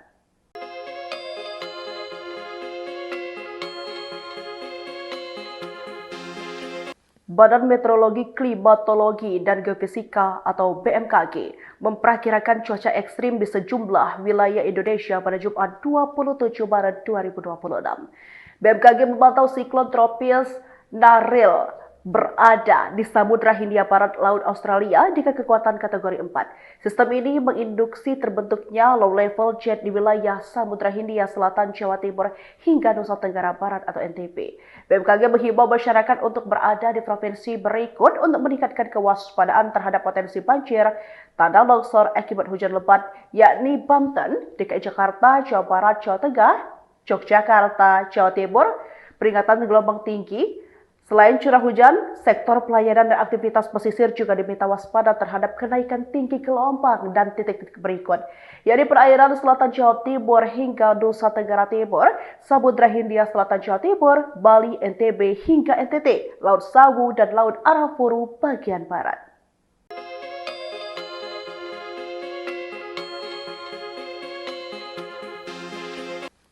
Badan Meteorologi, Klimatologi, dan Geofisika atau BMKG memperkirakan cuaca ekstrim di sejumlah wilayah Indonesia pada Jumat 27 Maret 2026. BMKG memantau siklon tropis Naril berada di Samudra Hindia Barat Laut Australia dengan kekuatan kategori 4. Sistem ini menginduksi terbentuknya low level jet di wilayah Samudra Hindia Selatan, Jawa Timur hingga Nusa Tenggara Barat atau NTB. BMKG menghimbau masyarakat untuk berada di provinsi berikut untuk meningkatkan kewaspadaan terhadap potensi banjir, tanah longsor akibat hujan lebat, yakni Banten, DKI Jakarta, Jawa Barat, Jawa Tengah, Yogyakarta, Jawa Timur, peringatan gelombang tinggi. Selain curah hujan, sektor pelayanan dan aktivitas pesisir juga diminta waspada terhadap kenaikan tinggi gelombang dan titik-titik berikut, yakni perairan selatan Jawa Timur hingga Nusa Tenggara Timur, Samudra Hindia Selatan Jawa Timur, Bali, NTB hingga NTT, Laut Sawu dan Laut Arafuru bagian barat.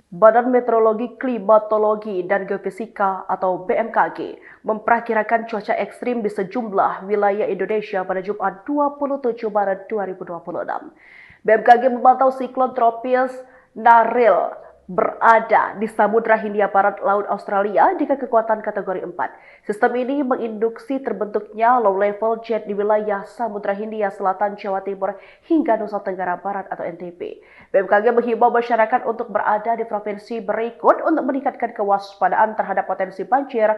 Badan Meteorologi, Klimatologi, dan Geofisika atau BMKG memperkirakan cuaca ekstrim di sejumlah wilayah Indonesia pada Jumat 27 Maret 2026. BMKG memantau siklon tropis Naril berada di Samudra Hindia Barat Laut Australia dengan kekuatan kategori 4. Sistem ini menginduksi terbentuknya low level jet di wilayah Samudra Hindia Selatan, Jawa Timur hingga Nusa Tenggara Barat atau NTB. BMKG menghimbau masyarakat untuk berada di provinsi berikut untuk meningkatkan kewaspadaan terhadap potensi banjir,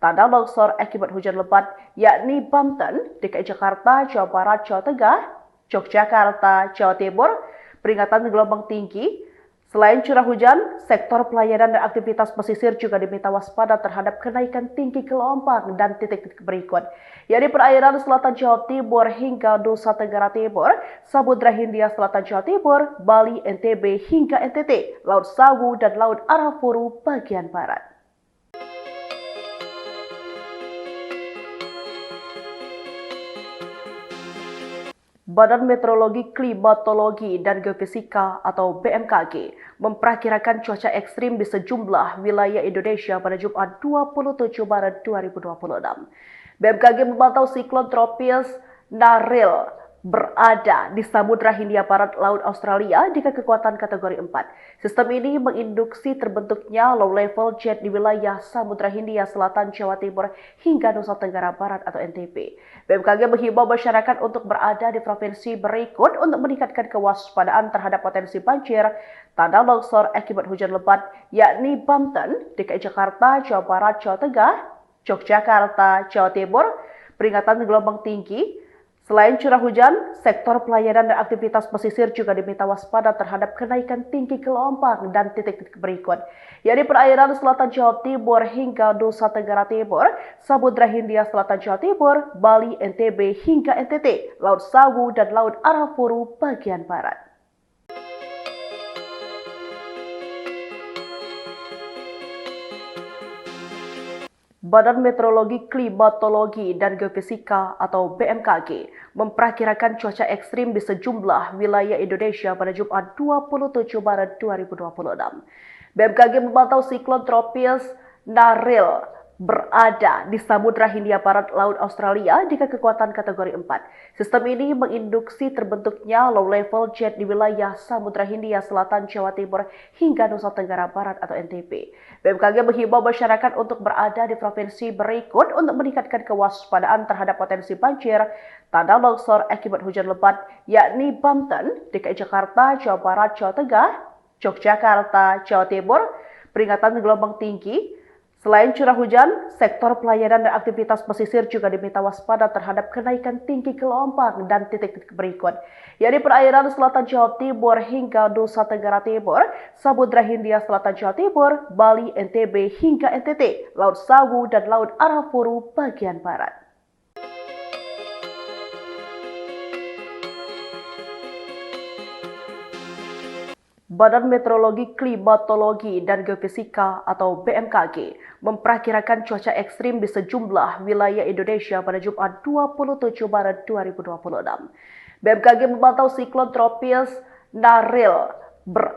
tanah longsor akibat hujan lebat, yakni Banten, DKI Jakarta, Jawa Barat, Jawa Tengah, Yogyakarta, Jawa Timur, peringatan gelombang tinggi. Selain curah hujan, sektor pelayanan dan aktivitas pesisir juga diminta waspada terhadap kenaikan tinggi gelombang dan titik-titik berikut, yakni perairan selatan Jawa Timur hingga Nusa Tenggara Timur, Samudra Hindia Selatan Jawa Timur, Bali, NTB hingga NTT, Laut Sawu dan Laut Arafuru bagian barat. Badan Meteorologi, Klimatologi, dan Geofisika atau BMKG memperkirakan cuaca ekstrim di sejumlah wilayah Indonesia pada Jumat 27 Maret 2026. BMKG memantau siklon tropis Naril berada di Samudra Hindia Barat Laut Australia dengan kekuatan kategori 4. Sistem ini menginduksi terbentuknya low level jet di wilayah Samudra Hindia Selatan, Jawa Timur hingga Nusa Tenggara Barat atau NTB. BMKG menghimbau masyarakat untuk berada di provinsi berikut untuk meningkatkan kewaspadaan terhadap potensi banjir, tanah longsor akibat hujan lebat, yakni Banten, DKI Jakarta, Jawa Barat, Jawa Tengah, Yogyakarta, Jawa Timur, peringatan gelombang tinggi. Selain curah hujan, sektor pelayanan dan aktivitas pesisir juga diminta waspada terhadap kenaikan tinggi gelombang dan titik-titik berikut, yakni perairan selatan Jawa Timur hingga Nusa Tenggara Timur, Samudra Hindia Selatan Jawa Timur, Bali, NTB hingga NTT, Laut Sawu dan Laut Arafuru bagian barat. Badan Meteorologi, Klimatologi, dan Geofisika atau BMKG memperkirakan cuaca ekstrim di sejumlah wilayah Indonesia pada Jumat 27 Maret 2026. BMKG memantau siklon tropis Naril berada di Samudra Hindia Barat Laut Australia dengan kekuatan kategori 4. Sistem ini menginduksi terbentuknya low level jet di wilayah Samudra Hindia Selatan, Jawa Timur hingga Nusa Tenggara Barat atau NTB. BMKG menghimbau masyarakat untuk berada di provinsi berikut untuk meningkatkan kewaspadaan terhadap potensi banjir, tanah longsor akibat hujan lebat, yakni Banten, DKI Jakarta, Jawa Barat, Jawa Tengah, Yogyakarta, Jawa Timur, peringatan gelombang tinggi. Selain curah hujan, sektor pelayanan dan aktivitas pesisir juga diminta waspada terhadap kenaikan tinggi gelombang dan titik-titik berikut, yakni perairan selatan Jawa Timur hingga Nusa Tenggara Timur, Samudra Hindia Selatan Jawa Timur, Bali, NTB hingga NTT, Laut Sawu dan Laut Arafuru bagian barat. Badan Meteorologi, Klimatologi, dan Geofisika atau BMKG memperkirakan cuaca ekstrim di sejumlah wilayah Indonesia pada Jumat 27 Maret 2026. BMKG memantau siklon tropis Naril berada